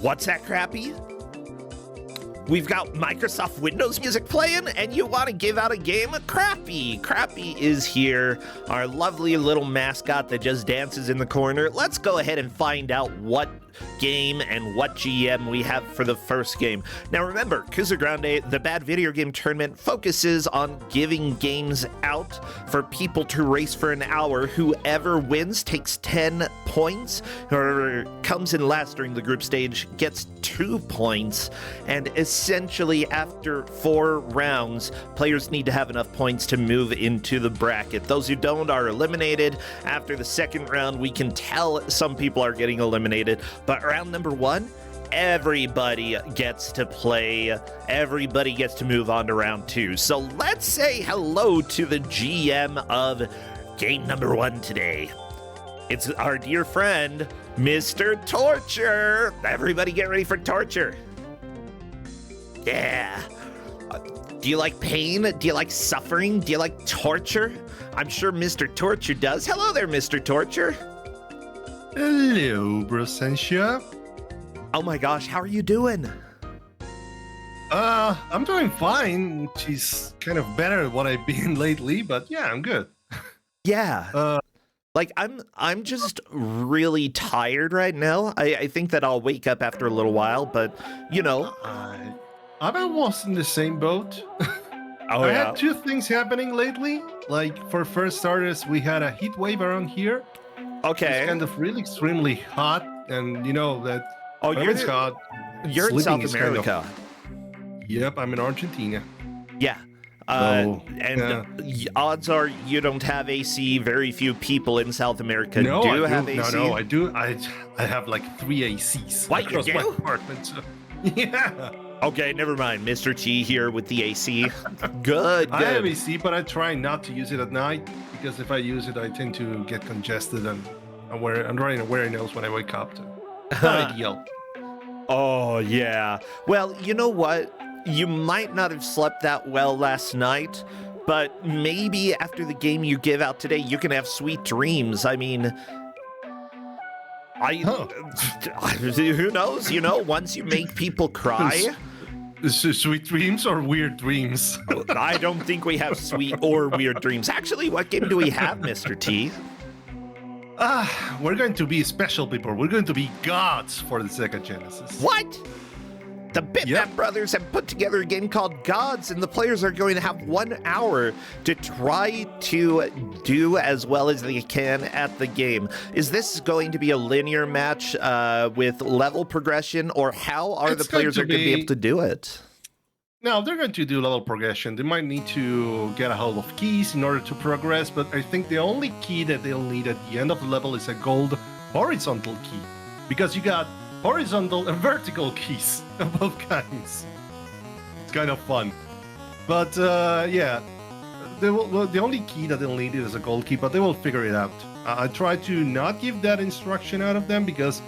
What's that, Crappy? We've got Microsoft Windows music playing, and you want to give out a game? Crappy. Crappy is here, our lovely little mascot that just dances in the corner. Let's go ahead and find out what game and what GM we have for the first game. Now remember, Kusogrand8, the Bad Video Game Tournament, focuses on giving games out for people to race for an hour. Whoever wins takes 10 points, or comes in last during the group stage gets 2 points, and essentially after 4 rounds, players need to have enough points to move into the bracket. Those who don't are eliminated. After the second round, we can tell some people are getting eliminated, but round number 1, everybody gets to play. Everybody gets to move on to round 2. So let's say hello to the GM of game number 1 today. It's our dear friend, Mr. Torture. Everybody get ready for torture. Yeah. Do you like pain? Do you like suffering? Do you like torture? I'm sure Mr. Torture does. Hello there, Mr. Torture. Hello, Brossentia. Oh my gosh, how are you doing? I'm doing fine, which is kind of better than what I've been lately, but yeah, I'm good. Yeah. Like, I'm just really tired right now. I think that I'll wake up after a little while, but, you know. I was in the same boat. Oh, I yeah? had 2 things happening lately. Like, for first starters, we had a heat wave around here. Okay. It's kind of really extremely hot, and you know that Oh, when it's hot, you're in sleeping South is kind of- America. Yep, I'm in Argentina. Yeah. Odds are you don't have AC. Very few people in South America No, do I have do. AC. No, I do. I have like 3 ACs What, you across my do? apartment. So, yeah. Okay, never mind. Mr. T here with the AC. Good. I have AC, but I try not to use it at night because if I use it, I tend to get congested and I'm running a weary nose when I wake up. So not ideal. Oh, yeah. Well, you know what? You might not have slept that well last night, but maybe after the game you give out today, you can have sweet dreams. I mean, who knows? You know, once you make people cry. Sweet dreams or weird dreams? I don't think we have sweet or weird dreams. Actually, what game do we have, Mr. T? We're going to be special people. We're going to be gods for the Sega Genesis. What? The Bitmap brothers have put together a game called Gods, and the players are going to have 1 hour to try to do as well as they can at the game. Is this going to be a linear match with level progression, or how are the players going to be able to do it? No, they're going to do level progression. They might need to get a hold of keys in order to progress, but I think the only key that they'll need at the end of the level is a gold horizontal key, because you got horizontal and vertical keys of both kinds. It's kind of fun. But yeah, the only key that they'll need is a gold key, but they will figure it out. I try to not give that instruction out of them because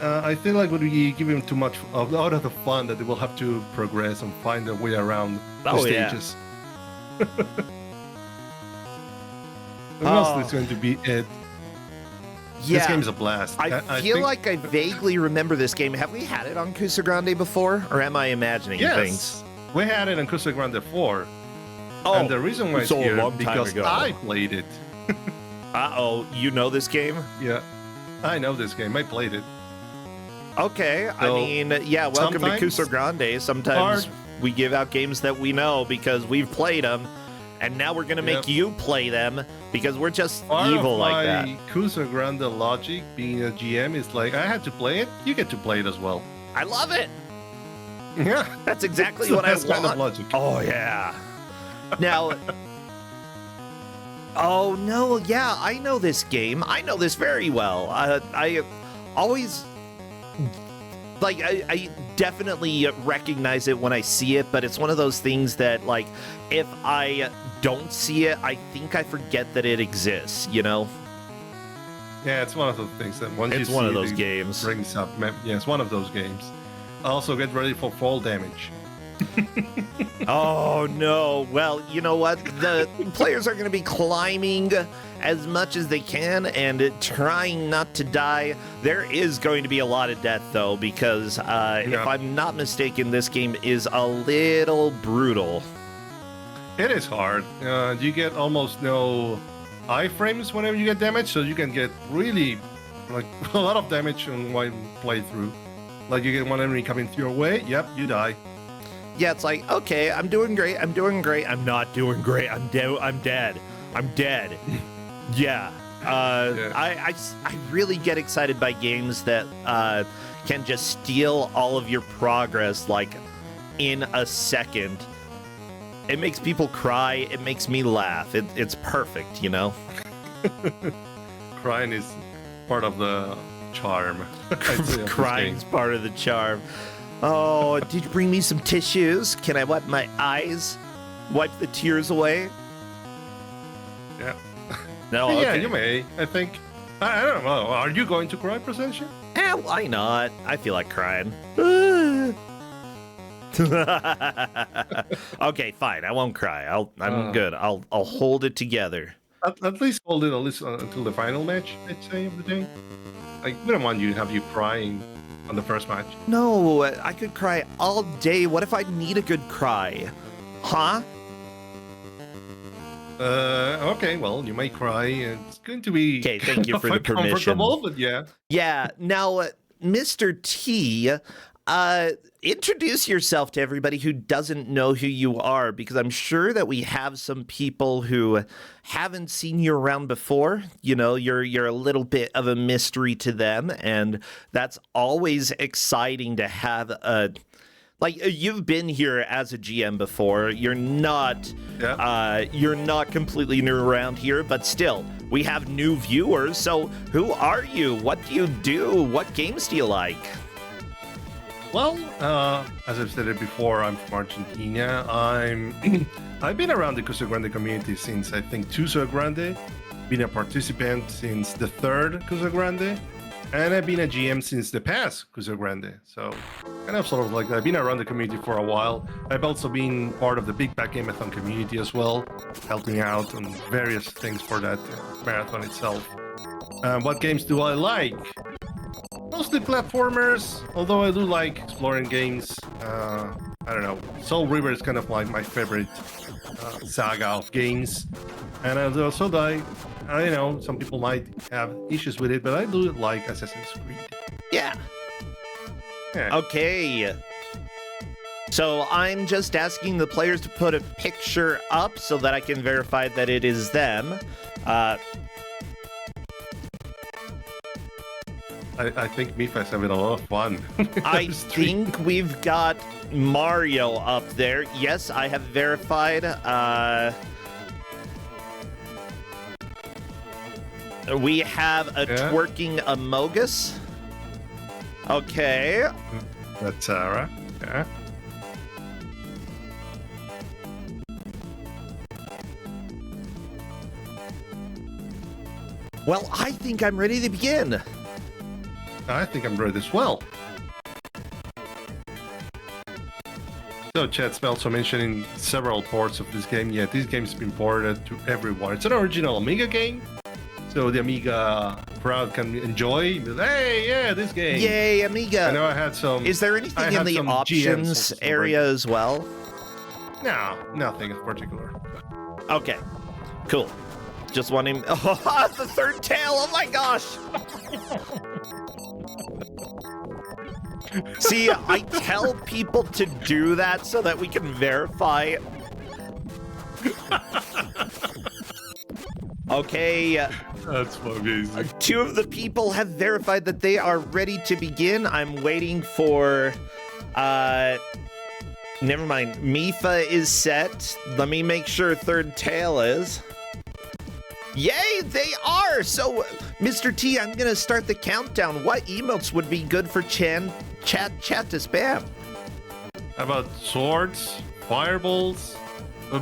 I feel like would we give them too much out of the fun that they will have to progress and find their way around the stages. Yeah. Mostly it's going to be it. Yeah, this game is a blast. I feel like I vaguely remember this game. Have we had it on Kusogrand8 before, or am I imagining things? We had it on Kusogrand8 4. Oh, and the reason why it's here because ago. I played it. Uh-oh, you know this game? Yeah, I know this game. I played it. Okay, so, I mean, yeah, welcome to Kusogrand8. Sometimes we give out games that we know because we've played them. And now we're going to make you play them because we're just evil like that. Kusogrand8 logic, being a GM, is like, I had to play it, you get to play it as well. I love it. Yeah. That's exactly what I want. Kind of logic. Oh, yeah. Now, oh, no, yeah, I know this game. I know this very well. I always... Like, I definitely recognize it when I see it, but it's one of those things that, like, if I don't see it, I think I forget that it exists, you know? Yeah, it's one of those things that once you see one of those games. Brings up, yeah, it's one of those games. Also, get ready for fall damage. Oh no. Well, you know what? The players are going to be climbing as much as they can and trying not to die. There is going to be a lot of death though, because if I'm not mistaken, this game is a little brutal. It is hard. You get almost no iframes whenever you get damage, so you can get really like a lot of damage on one playthrough. Like you get one enemy coming through your way, yep, you die. Yeah, it's like, okay, I'm doing great. I'm doing great. I'm not doing great. I'm dead. I'm dead. I'm dead. Yeah. I really get excited by games that can just steal all of your progress like in a second. It makes people cry. It makes me laugh. It's perfect, you know? Crying is part of the charm. Crying's part of the charm. Oh, did you bring me some tissues? Can I wipe my eyes? Wipe the tears away? Yeah. No, yeah, okay. you may. I think. I don't know. Are you going to cry, Presentia? Why not? I feel like crying. Okay, fine. I won't cry. I'm good. I'll hold it together. At least hold it until the final match, I'd say, of the day. Like, we don't want you to have you crying on the first match. No, I could cry all day. What if I need a good cry? Huh? Okay, well, you may cry. It's going to be okay. Thank you for the permission. But yeah. Yeah. Now, Mr. T, introduce yourself to everybody who doesn't know who you are, because I'm sure that we have some people who haven't seen you around before. You know, you're a little bit of a mystery to them, and that's always exciting to have like you've been here as a GM before. You're not completely new around here, but still, we have new viewers. So who are you? What do you do? What games do you like? Well, as I've said it before, I'm from Argentina. I've been around the Kusogrand8 community since, I think, Kusogrand8. Been a participant since the third Kusogrand8. And I've been a GM since the past Kusogrand8. So, kind of sort of like, I've been around the community for a while. I've also been part of the Big Back Gameathon community as well, helping out on various things for that marathon itself. What games do I like? Mostly platformers, although I do like exploring games. I don't know. Soul River is kind of like my favorite saga of games. And also, I know some people might have issues with it, but I do like Assassin's Creed. Yeah. Okay. So I'm just asking the players to put a picture up so that I can verify that it is them. I think Mifa's having a lot of fun. I think we've got Mario up there. Yes, I have verified. We have a twerking Amogus. Okay. That's Sarah. Yeah. Well, I think I'm ready to begin. I think I'm ready as well. So Chet's also mentioning several ports of this game. Yeah, this game's been ported to everyone. It's an original Amiga game, so the Amiga crowd can enjoy. Hey, yeah, this game. Yay, Amiga. I know I had some... Is there anything in the options area as well? No, nothing in particular. Okay, cool. Just wanting... Oh, the third tail! Oh my gosh! See, I tell people to do that so that we can verify. Okay. That's amazing. Two of the people have verified that they are ready to begin. I'm waiting for... Never mind. Mifa is set. Let me make sure third tail is. Yay, they are! So, Mr. T, I'm gonna start the countdown. What emotes would be good for chat to spam? How about swords, fireballs,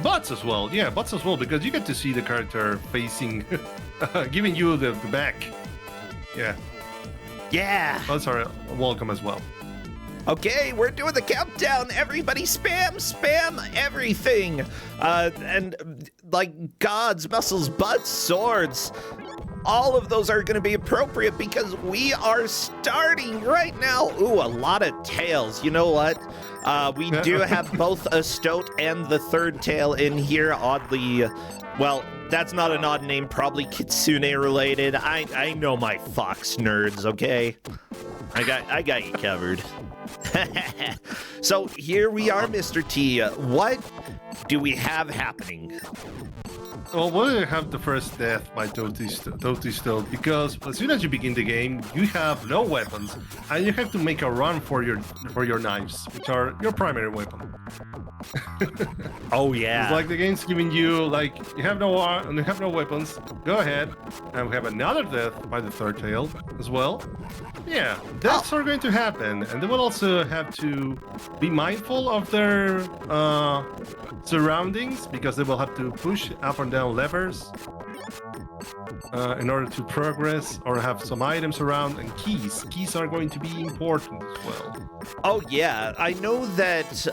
butts as well? Yeah, butts as well, because you get to see the character facing, giving you the back. Yeah. Yeah. Butts are welcome as well. Okay, we're doing the countdown. Everybody spam everything. And like gods, muscles, butts, swords. All of those are going to be appropriate because we are starting right now. Ooh, a lot of tails. You know what? We do have both a stoat and the third tail in here. Oddly, well, that's not an odd name. Probably Kitsune related. I know my fox nerds. Okay, I got you covered. So here we are, Mr. T. What do we have happening? Well, we'll have the first death by Toasty Stoat because as soon as you begin the game, you have no weapons, and you have to make a run for your knives, which are your primary weapon. Oh yeah. It's like the game's giving you like you have no weapons. Go ahead, and we have another death by the third tail as well. Yeah, deaths are going to happen, and they will also have to be mindful of their surroundings because they will have to push up and down levers in order to progress or have some items around, and keys. Keys are going to be important as well. Oh yeah, I know that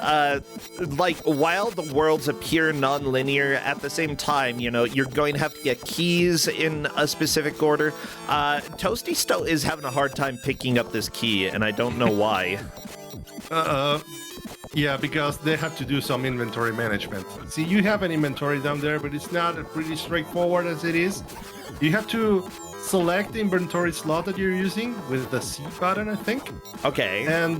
like while the worlds appear non-linear, at the same time, you know, you're going to have to get keys in a specific order. Toasty Stoat is having a hard time picking up this key, and I don't know why. Yeah, because they have to do some inventory management. See, you have an inventory down there, but it's not pretty straightforward as it is. You have to select the inventory slot that you're using with the C button, I think. Okay. And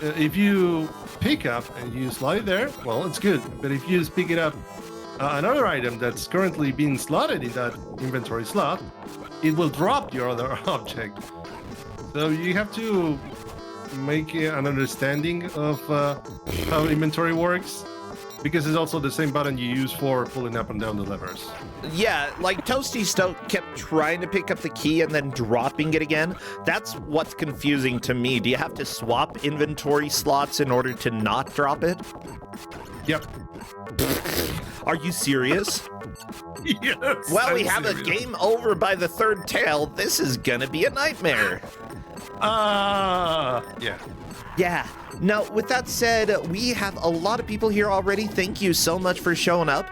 if you pick up and you slide it there, well, it's good. But if you just pick it up another item that's currently being slotted in that inventory slot, it will drop your other object. So you have to make an understanding of how inventory works, because it's also the same button you use for pulling up and down the levers. Yeah, like Toasty Stoat kept trying to pick up the key and then dropping it again. That's what's confusing to me. Do you have to swap inventory slots in order to not drop it? Yep. Are you serious? Yes. Well, we have a game over by the third tail. This is gonna be a nightmare. Yeah. Yeah. Now, with that said, we have a lot of people here already. Thank you so much for showing up.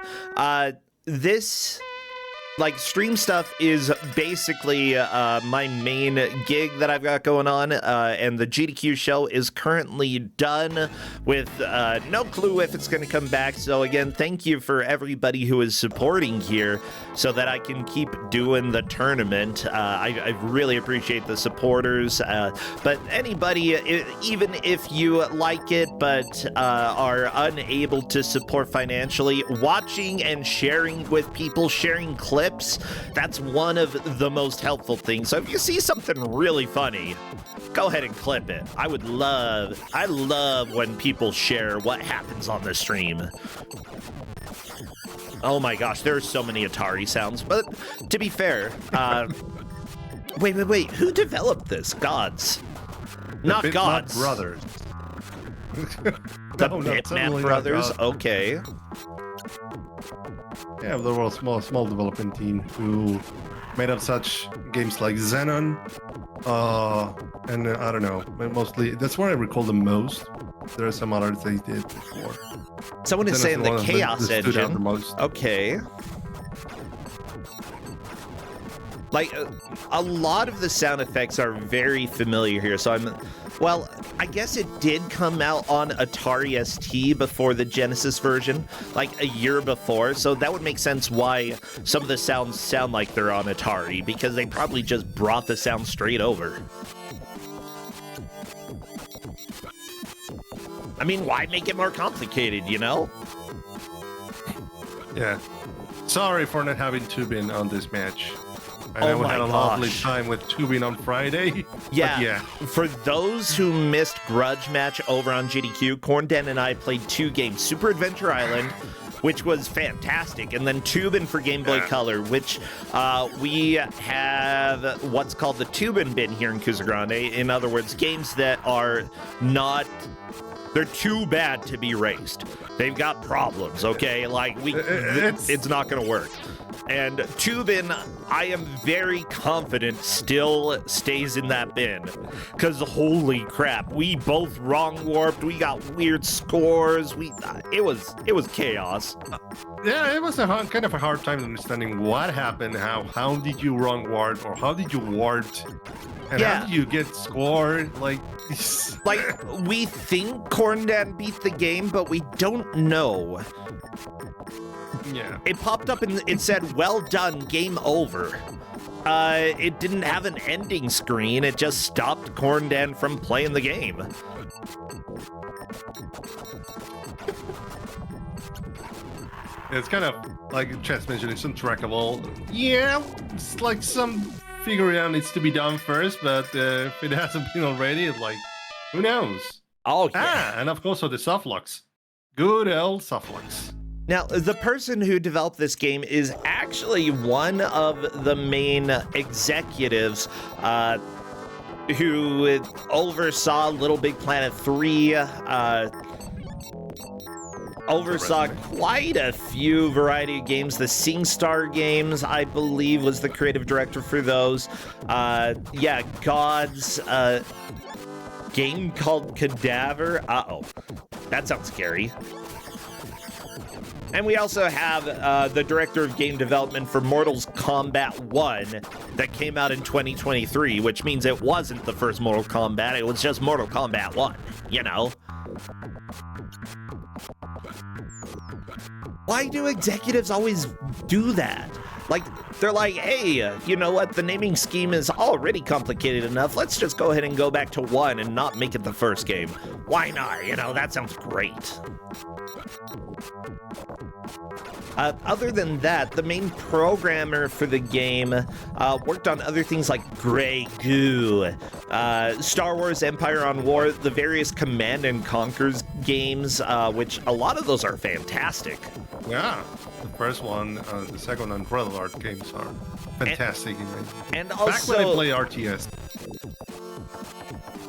This, like, stream stuff is basically my main gig that I've got going on, and the GDQ show is currently done with no clue if it's going to come back. So, again, thank you for everybody who is supporting here so that I can keep doing the tournament. I really appreciate the supporters, but anybody, even if you like it but are unable to support financially, watching and sharing with people, sharing clips, that's one of the most helpful things. So if you see something really funny, go ahead and clip it. I love when people share what happens on the stream. Oh my gosh, there's so many Atari sounds. But to be fair, wait, who developed this? Gods. Not gods. Brothers. The Bitmap Brothers, okay. Yeah, there was a small development team who made up such games like Xenon, and I don't know, mostly, that's what I recall the most. There are some others they did before. Someone is saying the Chaos Engine. Okay. Like, a lot of the sound effects are very familiar here, so well, I guess it did come out on Atari ST before the Genesis version, like a year before, so that would make sense why some of the sounds sound like they're on Atari, because they probably just brought the sound straight over. I mean, why make it more complicated, you know? Yeah. Sorry for not having Tubin on this match. I know we had a lovely time with Tubin on Friday. Yeah. For those who missed Grudge Match over on GDQ, Cornden and I played 2 games. Super Adventure Island, which was fantastic, and then Tubin for Game Boy Color, which we have what's called the Tubin bin here in Kusogrand8. In other words, games that are not... They're too bad to be raced. They've got problems, okay? Like, it's not going to work. And Tubin, I am very confident still stays in that bin. Because holy crap, we both wrong warped, we got weird scores, it was chaos. Yeah, it was kind of a hard time understanding what happened, how did you wrong warp, or how did you warp, and how did you get scored, like we think Corndan beat the game, but we don't know. Yeah. It popped up and it said, "Well done, game over." It didn't have an ending screen. It just stopped Corndan from playing the game. It's kind of like Chess mentioned, it's untrackable. Yeah, it's like some figuring out needs to be done first, but if it hasn't been already, it's like, who knows? Oh, yeah. And of course, the softlocks. Good old softlocks. Now, the person who developed this game is actually one of the main executives who oversaw Little Big Planet 3, oversaw quite a few variety of games. The SingStar games, I believe, was the creative director for those. God's game called Cadaver. Uh-oh. That sounds scary. And we also have the director of game development for Mortal Kombat 1 that came out in 2023, which means it wasn't the first Mortal Kombat, it was just Mortal Kombat 1, you know? Why do executives always do that? Like, they're like, hey, you know what? The naming scheme is already complicated enough. Let's just go ahead and go back to 1 and not make it the first game. Why not? You know, that sounds great. Other than that, the main programmer for the game worked on other things like Grey Goo, Star Wars Empire on War, the various Command and Conquers games, which a lot of those are fantastic. Yeah, the first one, the second one, Red Alert games are fantastic. And also, back when I play RTS.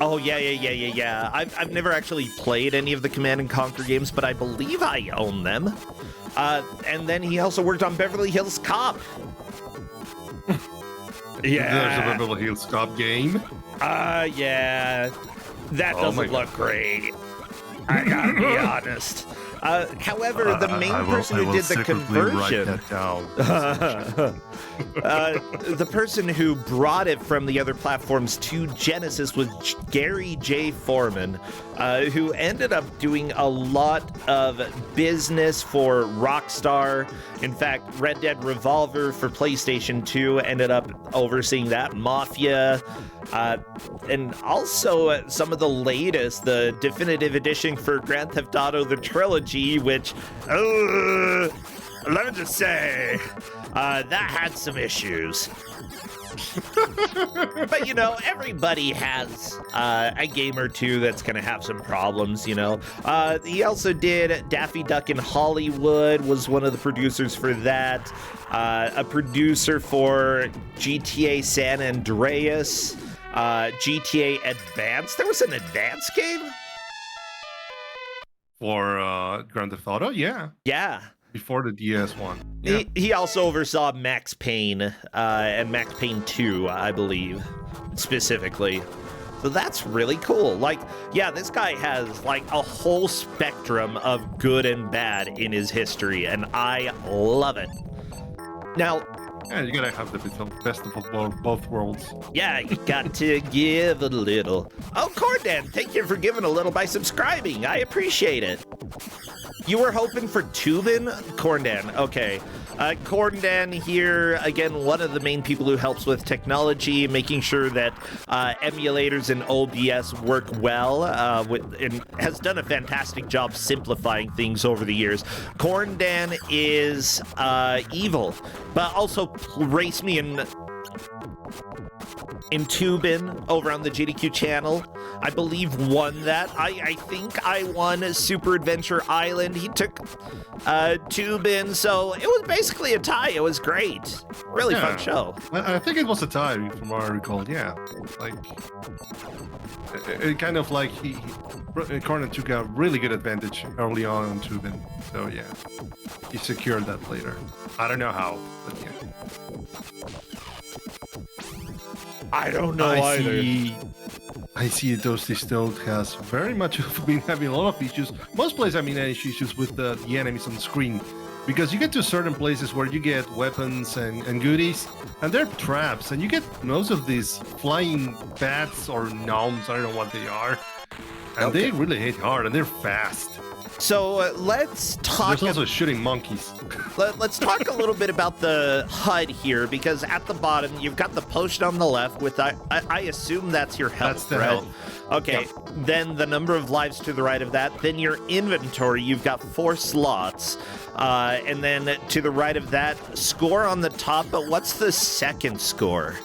Oh, yeah. I've never actually played any of the Command and Conquer games, but I believe I own them. And then he also worked on Beverly Hills Cop. Yeah. There's a Beverly Hills Cop game. Yeah. That doesn't look great. I gotta be honest. However, the main person who did the conversion, the person who brought it from the other platforms to Genesis was Gary J. Foreman, who ended up doing a lot of business for Rockstar. In fact, Red Dead Revolver for PlayStation 2 ended up overseeing that, Mafia, and also some of the latest, the definitive edition for Grand Theft Auto, the trilogy, which, let me just say, that had some issues. But, you know, everybody has a game or two that's going to have some problems, you know. He also did Daffy Duck in Hollywood, was one of the producers for that. A producer for GTA San Andreas, GTA Advance. There was an Advance game? For Grand Theft Auto, yeah. Yeah. Before the DS one. Yeah. He also oversaw Max Payne and Max Payne 2, I believe, specifically. So that's really cool. Like, yeah, this guy has like a whole spectrum of good and bad in his history, and I love it. Now, yeah, you gotta have the best of both worlds. Yeah, you got to give a little. Oh, Corndan, thank you for giving a little by subscribing. I appreciate it. You were hoping for Tubin? Corndan, okay. Corndan here, again, one of the main people who helps with technology, making sure that emulators and OBS work well, and has done a fantastic job simplifying things over the years. Corndan is evil, but also race me in Tubin over on the GDQ channel. I believe won that. I think I won Super Adventure Island. He took Tubin, so it was basically a tie. It was great. Really fun show. I think it was a tie from what I recall. Yeah, like it kind of like Cornet took a really good advantage early on Tubin. So yeah, he secured that later. I don't know how, but yeah. I don't know either. I see Toasty still has very much been having a lot of issues. Most players have been having issues with the enemies on the screen. Because you get to certain places where you get weapons and goodies, and they're traps, and you get most of these flying bats or gnomes, I don't know what they are, and they really hit hard, and they're fast. So let's talk. There's also shooting monkeys. Let's talk a little bit about the HUD here, because at the bottom you've got the potion on the left with I assume that's your health. That's the right? health. Okay, Yep. Then the number of lives to the right of that. Then your inventory, you've got 4 slots. And then to the right of that, score on the top, but what's the second score?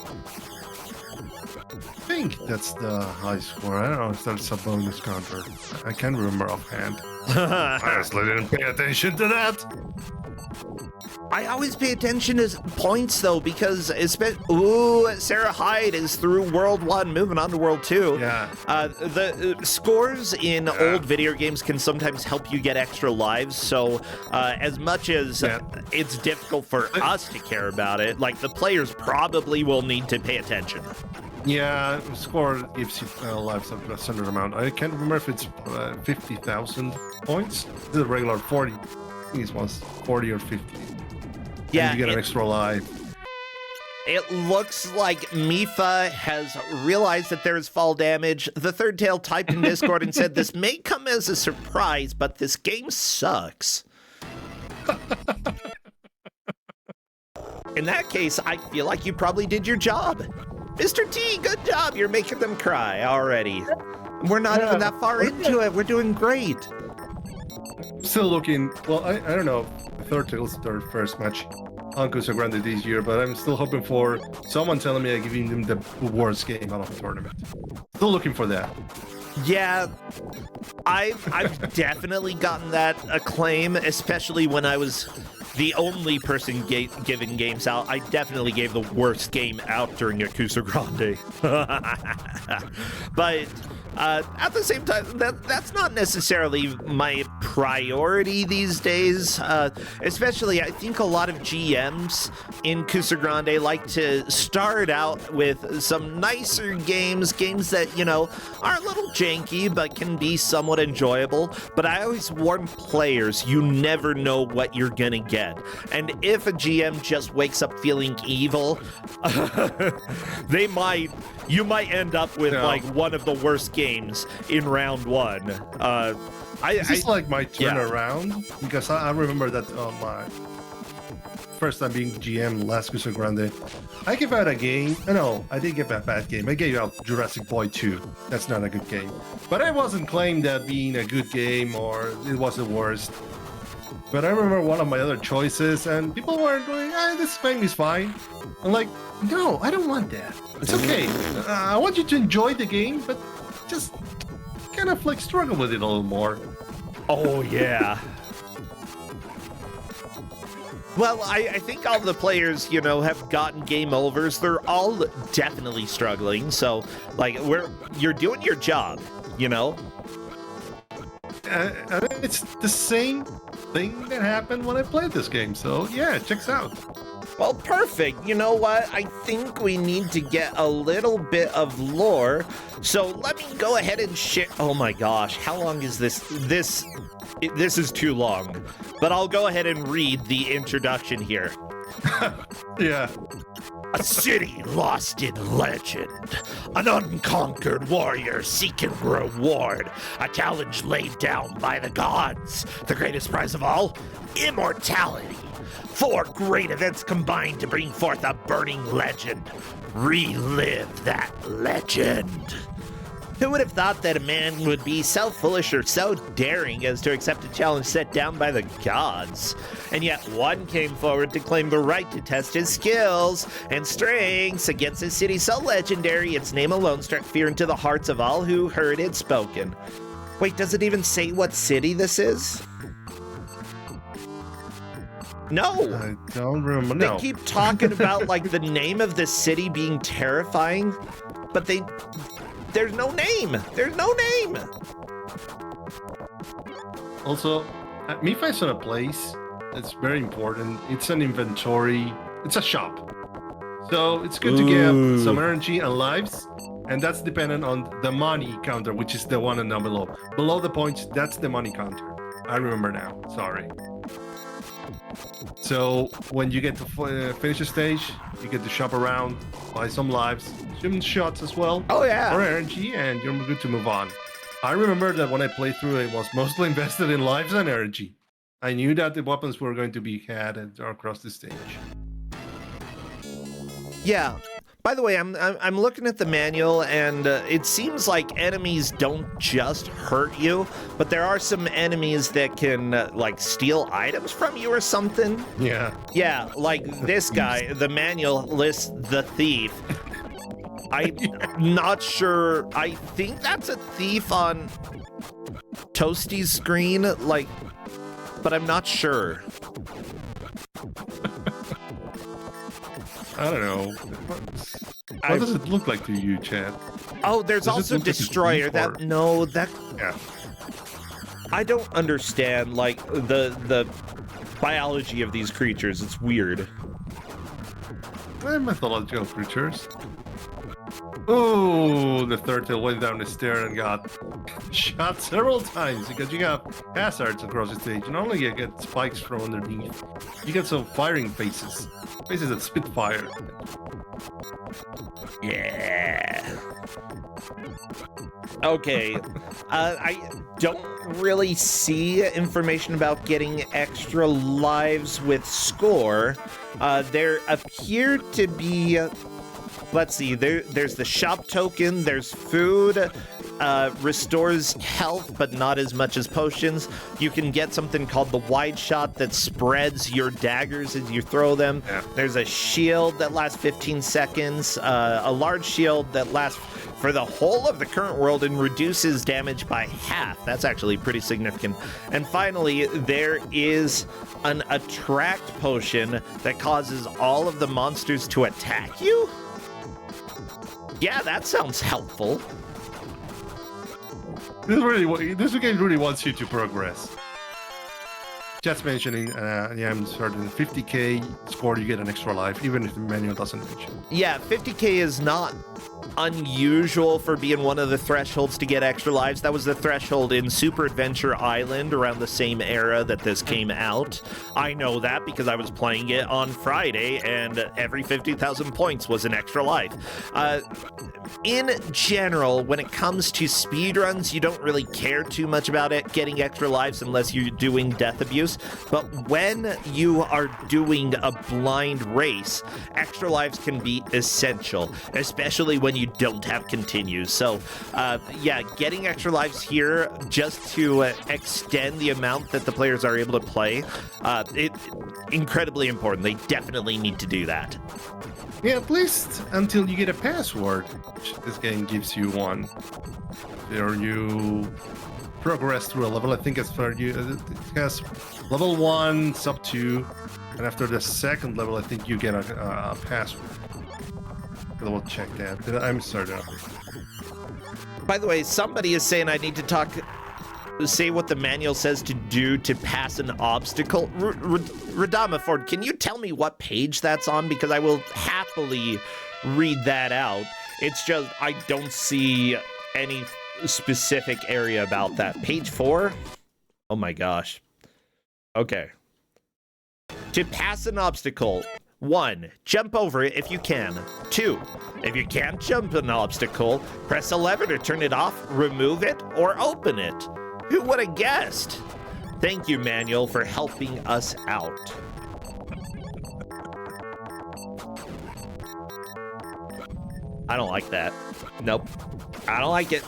I think that's the high score. I don't know if that's a bonus counter. I can't remember offhand. I honestly didn't pay attention to that. I always pay attention to points, though, because Sarah Hyde is through World 1, moving on to World 2. Yeah. The scores in old video games can sometimes help you get extra lives, so as much as it's difficult for us to care about it, like, the players probably will need to pay attention. Yeah, score gives you lives of a certain amount. I can't remember if it's 50,000 points. This is a regular 40. I think it was 40 or 50. Yeah, and you get an extra life. It looks like Mifa has realized that there is fall damage. The Third Tail typed in Discord and said, "This may come as a surprise, but this game sucks." In that case, I feel like you probably did your job. Mr. T, good job. You're making them cry already. We're not even that far into it. We're doing great. Still looking, well, I don't know. The Third Tail's their first match on Kusogrand8 this year, but I'm still hoping for someone telling me I'm giving them the worst game out of the tournament. Still looking for that. Yeah, I've definitely gotten that acclaim, especially when I was the only person giving games out. I definitely gave the worst game out during a Kusogrand8. But at the same time, that's not necessarily my priority these days. Especially, I think a lot of GMs in Kusogrand8 like to start out with some nicer games that, you know, are a little janky but can be somewhat enjoyable. But I always warn players, you never know what you're gonna get. And if a GM just wakes up feeling evil, you might end up with like one of the worst games in round 1. Is this like my turnaround? Because I remember that on my first time being GM last Kusogrand8, I gave out a game. No, I didn't give out a bad game. I gave out Jurassic Boy 2. That's not a good game. But I wasn't claimed that being a good game or it was the worst. But I remember one of my other choices, and people were going, this game is fine. I'm like, no, I don't want that. It's okay. I want you to enjoy the game, but just kind of like struggle with it a little more. Oh, yeah. Well, I think all the players, you know, have gotten game overs. They're all definitely struggling. So, like, you're doing your job, you know? And it's the same thing that happened when I played this game. So, yeah, it checks out. Well, perfect. You know what? I think we need to get a little bit of lore. So let me go ahead and share. Oh my gosh, how long is this? This is too long. But I'll go ahead and read the introduction here. Yeah. A city lost in legend. An unconquered warrior seeking reward. A challenge laid down by the gods. The greatest prize of all, immortality. 4 great events combined to bring forth a burning legend. Relive that legend. Who would have thought that a man would be so foolish or so daring as to accept a challenge set down by the gods? And yet one came forward to claim the right to test his skills and strengths against a city so legendary its name alone struck fear into the hearts of all who heard it spoken. Wait, does it even say what city this is? No. I don't remember. They keep talking about like the name of the city being terrifying, but There's no name. There's no name. Also, Mi-Fi's on a place that's very important. It's an inventory. It's a shop. So it's good to get some energy and lives. And that's dependent on the money counter, which is the one and down below. Below the points, that's the money counter. I remember now. Sorry. So when you get to finish a stage, you get to shop around, buy some lives, some shots as well. Oh, yeah. Or energy, and you're good to move on. I remember that when I played through, it was mostly invested in lives and energy. I knew that the weapons were going to be had across the stage. Yeah. By the way, I'm looking at the manual, and it seems like enemies don't just hurt you, but there are some enemies that can like steal items from you or something. Yeah. Yeah, like this guy. The manual lists the thief. I'm not sure. I think that's a thief on Toasty's screen, like, but I'm not sure. I don't know. What does it look like to you, Chad? Oh, there's also Destroyer. Yeah. I don't understand, like, the biology of these creatures. It's weird. They're mythological creatures. Oh, the turtle went down the stair and got shot several times because you got hazards across the stage. Not only you get spikes from underneath, you get some firing faces that spit fire. Yeah. Okay. I don't really see information about getting extra lives with score. There appear to be... Let's see, there's the shop token, there's food, restores health, but not as much as potions. You can get something called the wide shot that spreads your daggers as you throw them. Yeah. There's a shield that lasts 15 seconds, a large shield that lasts for the whole of the current world and reduces damage by half. That's actually pretty significant. And finally, there is an attract potion that causes all of the monsters to attack you. Yeah, that sounds helpful. This game really wants you to progress. Just mentioning, I'm certain 50k score, you get an extra life, even if the manual doesn't mention. Yeah, 50k is not unusual for being one of the thresholds to get extra lives. That was the threshold in Super Adventure Island around the same era that this came out. I know that because I was playing it on Friday, and every 50,000 points was an extra life. In general, when it comes to speedruns, you don't really care too much about it getting extra lives unless you're doing death abuse. But when you are doing a blind race, extra lives can be essential, especially when you don't have continues. So, yeah, getting extra lives here just to extend the amount that the players are able to play, incredibly important. They definitely need to do that. Yeah, at least until you get a password, which this game gives you one. There you progress through a level. I think it's for you. It has level 1, sub 2, and after the second level, I think you get a password. We'll check that. I'm sorry. By the way, somebody is saying I need to say what the manual says to do to pass an obstacle. Radama Ford, can you tell me what page that's on? Because I will happily read that out. It's just I don't see any specific area about that. Page 4? Oh my gosh. Okay. To pass an obstacle, 1. Jump over it if you can. 2. If you can't jump an obstacle, press a lever to turn it off, remove it, or open it. Who would have guessed? Thank you, Manual, for helping us out. I don't like that. Nope. I don't like it.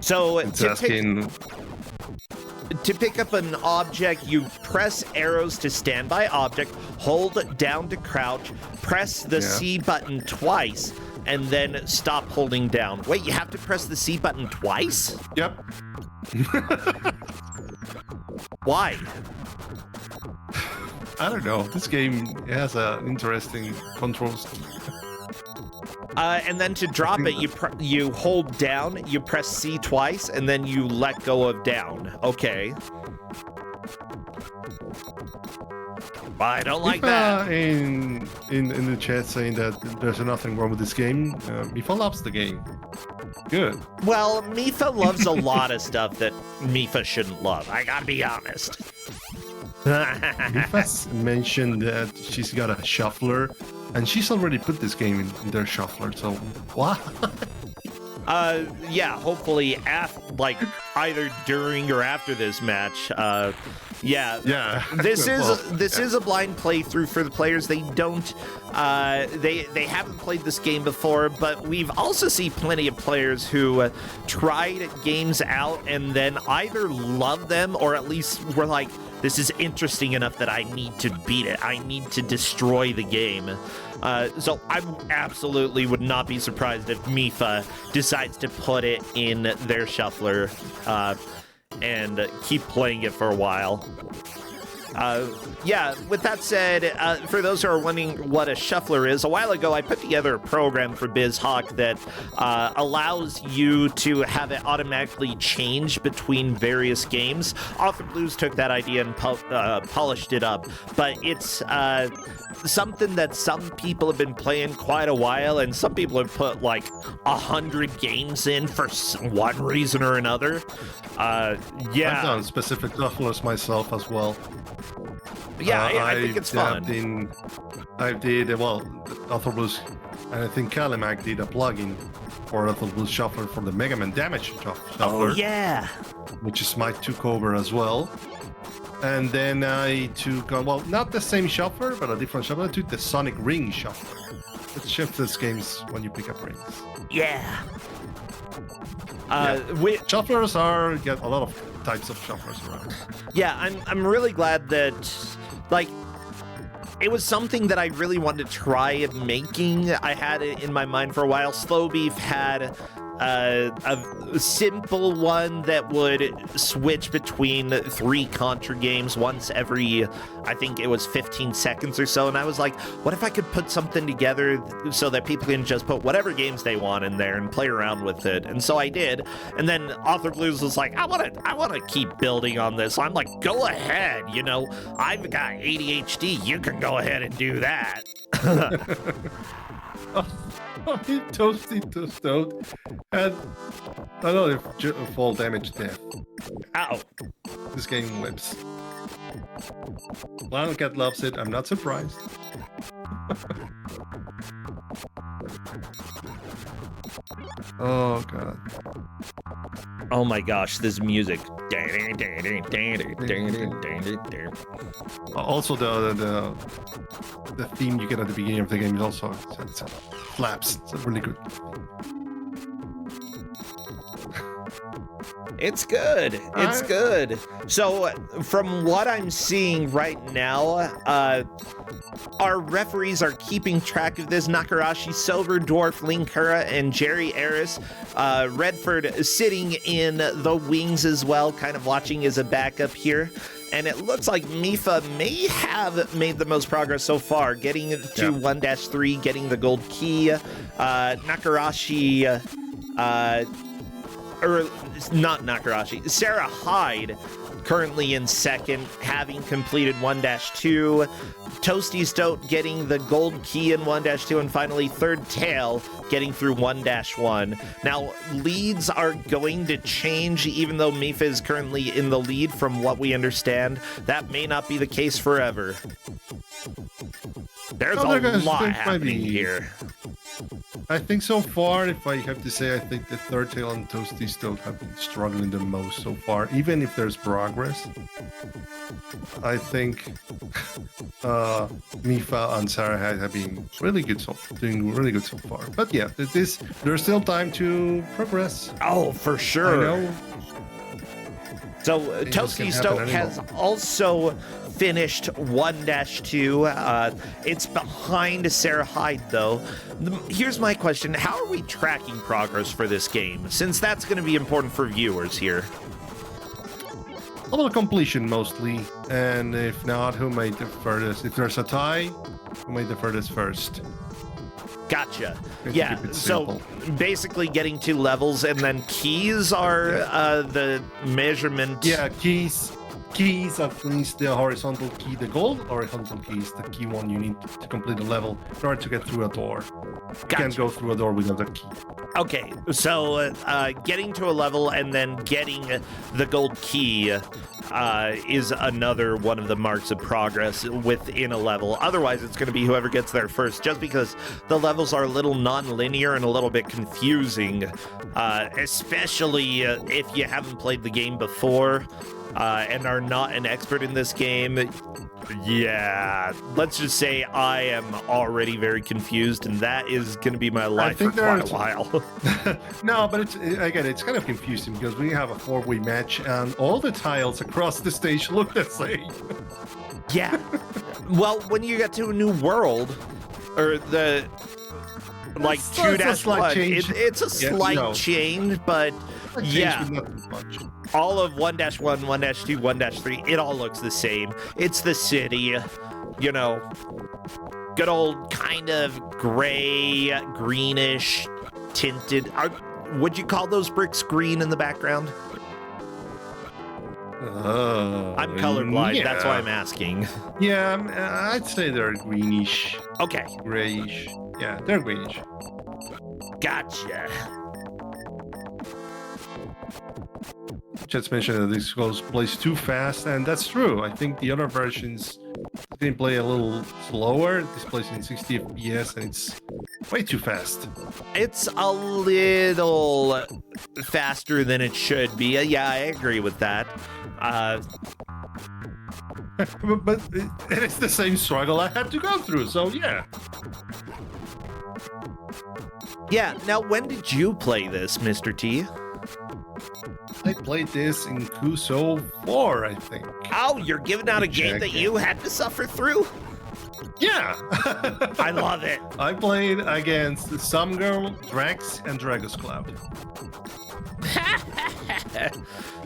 So, to pick up an object, you press arrows to standby object, hold down to crouch, press the C button twice, and then stop holding down. Wait, you have to press the C button twice? Yep. Why? I don't know. This game has an interesting control scheme. And then to drop it, you hold down, you press C twice, and then you let go of down. Okay. I don't like that. In the chat saying that there's nothing wrong with this game. Mifa loves the game. Good. Well, Mifa loves a lot of stuff that Mifa shouldn't love. I gotta be honest. Mifa's mentioned that she's got a shuffler, and she's already put this game in their shuffler. So what? Yeah, hopefully either during or after this match. Yeah. This is a blind playthrough for the players. They don't they haven't played this game before, but we've also seen plenty of players who tried games out and then either love them or at least were like, this is interesting enough that I need to beat it. I need to destroy the game. So I absolutely would not be surprised if Mifa decides to put it in their shuffler and keep playing it for a while. Yeah, with that said, for those who are wondering what a shuffler is, a while ago I put together a program for BizHawk that allows you to have it automatically change between various games. Author Blues took that idea and polished it up, but it's something that some people have been playing quite a while, and some people have put like 100 games in for one reason or another. Yeah, I've done specific shufflers myself as well. Yeah, I think it's fun. Author Blues, and I think Kalimak did a plugin for Author Blues Shuffler for the Mega Man Damage Shuffler. Oh, yeah. Which is my took over as well. And then I took, not the same shuffler, but a different shuffler. I took the Sonic Ring Shuffler. It shifts games when you pick up rings. Yeah. Shufflers get a lot of types of shufflers around. Yeah, I'm really glad that, like, it was something that I really wanted to try making. I had it in my mind for a while. Slow Beef had a simple one that would switch between 3 Contra games once every, I think it was 15 seconds or so, and I was like, what if I could put something together so that people can just put whatever games they want in there and play around with it? And so I did, and then Author Blues was like, I want to keep building on this. I'm like, go ahead, I've got ADHD, you can go ahead and do that. Toasty Toast had another fall damage death. Ow. This game whips. Lioncat loves it, I'm not surprised. Oh god. Oh my gosh, this music. Also the theme you get at the beginning of the game is also it's slaps. It's really good. It's good. It's good. So from what I'm seeing right now, our referees are keeping track of this. Nakarashi, Silver Dwarf, Linkura, and Jerry Eris. Redford sitting in the wings as well, kind of watching as a backup here. And it looks like Mifa may have made the most progress so far, getting to 1-3, getting the gold key. Nakarashi, or not Nakarashi, Sarah Hyde currently in second, having completed 1-2. Toasty Stoat getting the gold key in 1-2, and finally Third Tail getting through 1-1. Now, leads are going to change, even though Mifa is currently in the lead from what we understand. That may not be the case forever. There's a lot happening here. I think so far, if I have to say, I think the Third Tail and Toasty Stoat have been struggling the most so far, even if there's progress. I think Mifa and Sarah have been really good doing really good so far. But yeah, there's still time to progress. Oh, for sure. I know. So Toasty Stoat has also finished 1-2. It's behind Sarah Hyde, though. Here's my question. How are we tracking progress for this game? Since that's going to be important for viewers here. Level completion, mostly. And if not, who made the furthest? If there's a tie, who made the furthest first? Gotcha. And Yeah, keep it so simple. basically getting 2 levels, and then keys are the measurement. Yeah, keys, at least the horizontal key, the gold horizontal key is the key one you need to complete the level in order to get through a door. You can't go through a door without a key. Okay, so getting to a level and then getting the gold key is another one of the marks of progress within a level. Otherwise, it's going to be whoever gets there first, just because the levels are a little non-linear and a little bit confusing, especially if you haven't played the game before and are not an expert in this game. Yeah, let's just say I am already very confused, and that is going to be my life for quite a while. No, but it's kind of confusing because we have a 4-way match and all the tiles across the stage look the same. Yeah. Well, when you get to a new world, or the like 2-1, it's a slight change, but yeah. All of 1-1, 1-2, 1-3, it all looks the same. It's the city, you know, good old kind of gray, greenish tinted. Would you call those bricks green in the background? I'm colorblind, yeah. That's why I'm asking. Yeah, I'd say they're greenish. Okay. Grayish. Yeah, they're greenish. Gotcha. Just mentioned that this plays too fast, and that's true. I think the other versions can play a little slower. This plays in 60 FPS, and it's way too fast. It's a little faster than it should be. Yeah, I agree with that. but it's the same struggle I had to go through, so yeah. Yeah, now when did you play this, Mr. T? I played this in Kusogrand8, I think. Oh, you're giving out a game that you had to suffer through? Yeah. I love it. I played against Some Girl, Drax, and Dragus Cloud.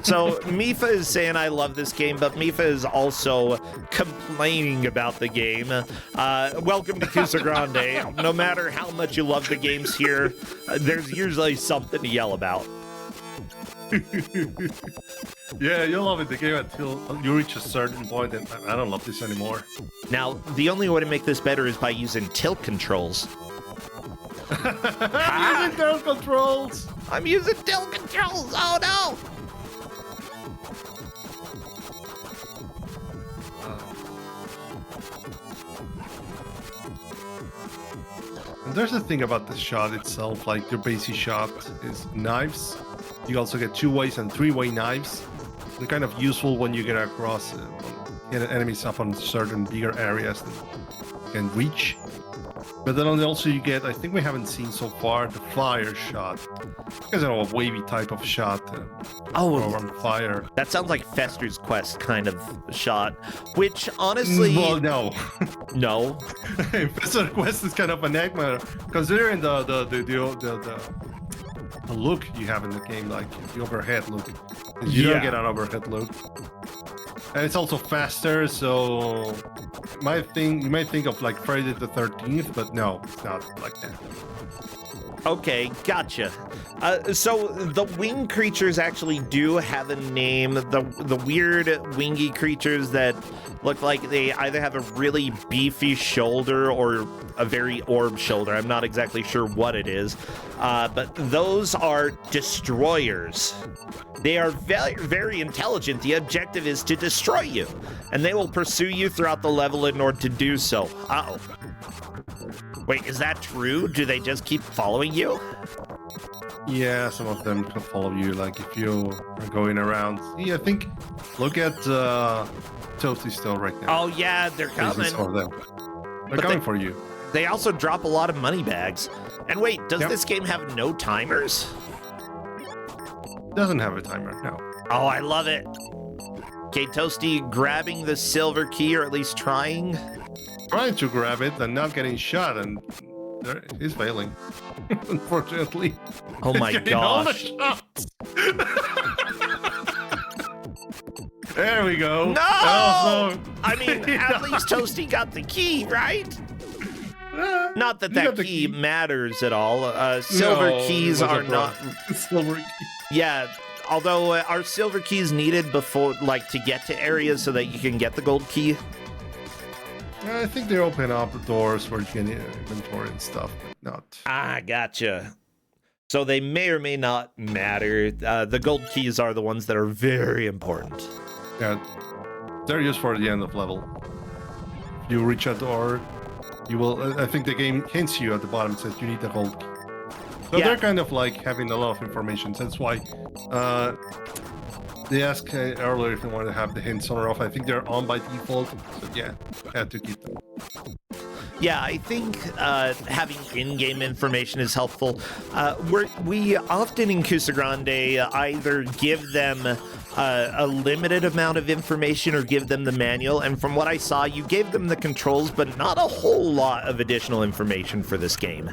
So Mifa is saying I love this game, but Mifa is also complaining about the game. Welcome to Kusogrand8. No matter how much you love the games here, there's usually something to yell about. Yeah, you'll love it, the game until you reach a certain point, and I don't love this anymore. Now, the only way to make this better is by using tilt controls. I'm using tilt controls! I'm using tilt controls! Oh no! And there's a thing about the shot itself, like your basic shot is knives. You also get 2-ways and 3-way knives. They're kind of useful when you get across, get enemies up on certain bigger areas that you can reach. But then also you get, I think we haven't seen so far, the flyer shot. It's a wavy type of shot. On fire. That sounds like Fester's Quest kind of shot, which honestly... Well, no. No? Fester's Quest is kind of a nightmare, considering the look you have in the game, like the overhead look. You don't get an overhead look. And it's also faster, so you might think of like Friday the 13th, but no, it's not like that. Okay, gotcha. So the winged creatures actually do have a name. The weird wingy creatures that look like they either have a really beefy shoulder or a very orb shoulder. I'm not exactly sure what it is. But those are destroyers. They are very, very intelligent. The objective is to destroy you, and they will pursue you throughout the level in order to do so. Uh-oh. Wait, is that true? Do they just keep following you? Yeah, some of them can follow you, like if you are going around. Yeah, I think, look at Toasty still right now. Oh yeah, they're coming. They're coming for you. They also drop a lot of money bags. And wait, does this game have no timers? Doesn't have a timer, no. Oh, I love it. Okay, Toasty grabbing the silver key, or at least trying. Trying to grab it and not getting shot, and he's failing, unfortunately. Oh my gosh. There we go. No! Oh, I mean, at least Toasty got the key, right? Not that You got that the key matters at all. Silver No, keys it was a are not. silver key. Yeah, although are silver keys needed before, like, to get to areas so that you can get the gold key? I think they open up the doors for getting inventory and stuff, but not. Ah, gotcha. So they may or may not matter. The gold keys are the ones that are very important. Yeah, they're used for the end of level. If you reach a door, you will. I think the game hints you at the bottom, says you need the gold key. So Yeah. they're kind of like having a lot of information. That's why they asked earlier if they want to have the hints on or off. I think they're on by default. So yeah, had to keep them. Yeah, I think having in-game information is helpful. We often in Kusogrand8 either give them a limited amount of information or give them the manual, and from what I saw, you gave them the controls, but not a whole lot of additional information for this game.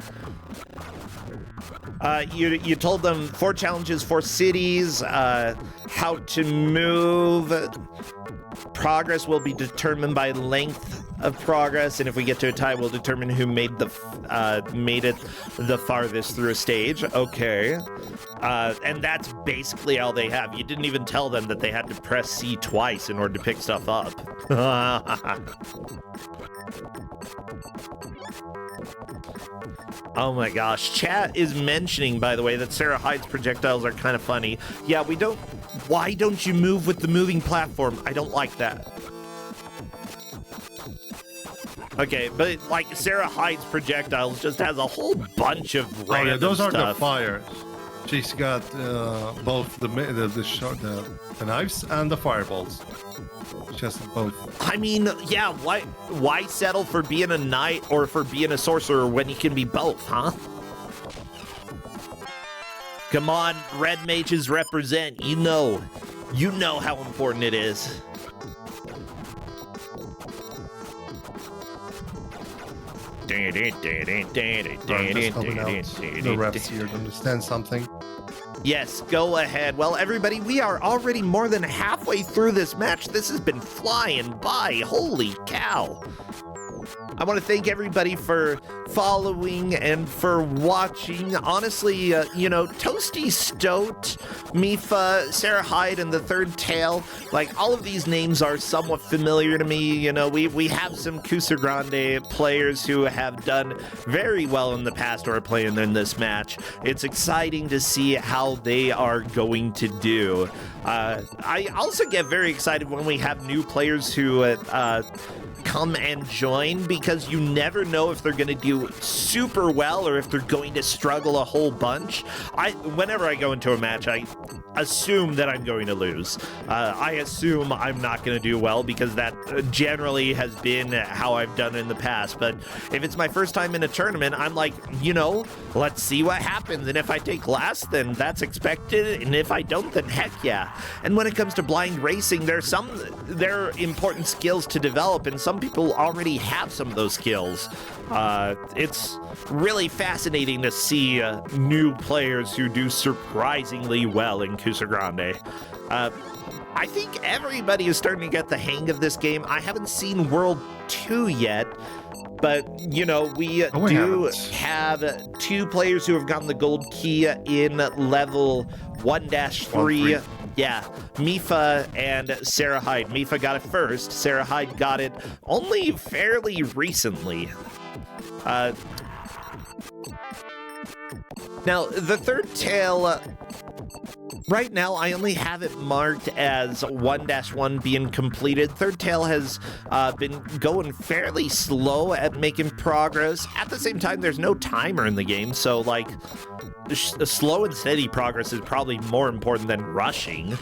You told them 4 challenges, 4 cities, how to move. Progress will be determined by length of progress, and if we get to a tie, we'll determine who made it the farthest through a stage. Okay. And that's basically all they have. You didn't even tell them that they had to press C twice in order to pick stuff up. Oh my gosh. Chat is mentioning, by the way, that Sarah Hyde's projectiles are kind of funny. Yeah, why don't you move with the moving platform? I don't like that. Okay, but like Sarah Hyde's projectiles just has a whole bunch of random Oh yeah, those are stuff. the fires. She's got both the knives and the fireballs. Just both. I mean, yeah, why settle for being a knight or for being a sorcerer when you can be both, huh? Come on, red mages represent. You know how important it is. I'm just helping out the reps here to understand something. Yes, go ahead. Well, everybody, we are already more than halfway through this match. This has been flying by. Holy cow. I want to thank everybody for following and for watching. Honestly, Toasty Stoat, Mifa, Sarah Hyde, and the Third Tail, like, all of these names are somewhat familiar to me. You know, we have some Kusogrand8 players who have done very well in the past or are playing in this match. It's exciting to see how they are going to do. I also get very excited when we have new players who come and join, because you never know if they're going to do super well or if they're going to struggle a whole bunch. Whenever I go into a match, I assume that I'm going to lose. I assume I'm not going to do well, because that generally has been how I've done in the past. But if it's my first time in a tournament, I'm like, let's see what happens. And if I take last, then that's expected. And if I don't, then heck yeah. And when it comes to blind racing, there are important skills to develop, and some people already have some of those skills. It's really fascinating to see new players who do surprisingly well in Kusogrand8. I think everybody is starting to get the hang of this game. I haven't seen World 2 yet, but, we do have 2 players who have gotten the gold key in level 1-3. Yeah, Mifa and Sarah Hyde. Mifa got it first. Sarah Hyde got it only fairly recently. Now, the Third Tail, right now, I only have it marked as 1-1 being completed. Third Tail has been going fairly slow at making progress. At the same time, there's no timer in the game, so, like, slow and steady progress is probably more important than rushing.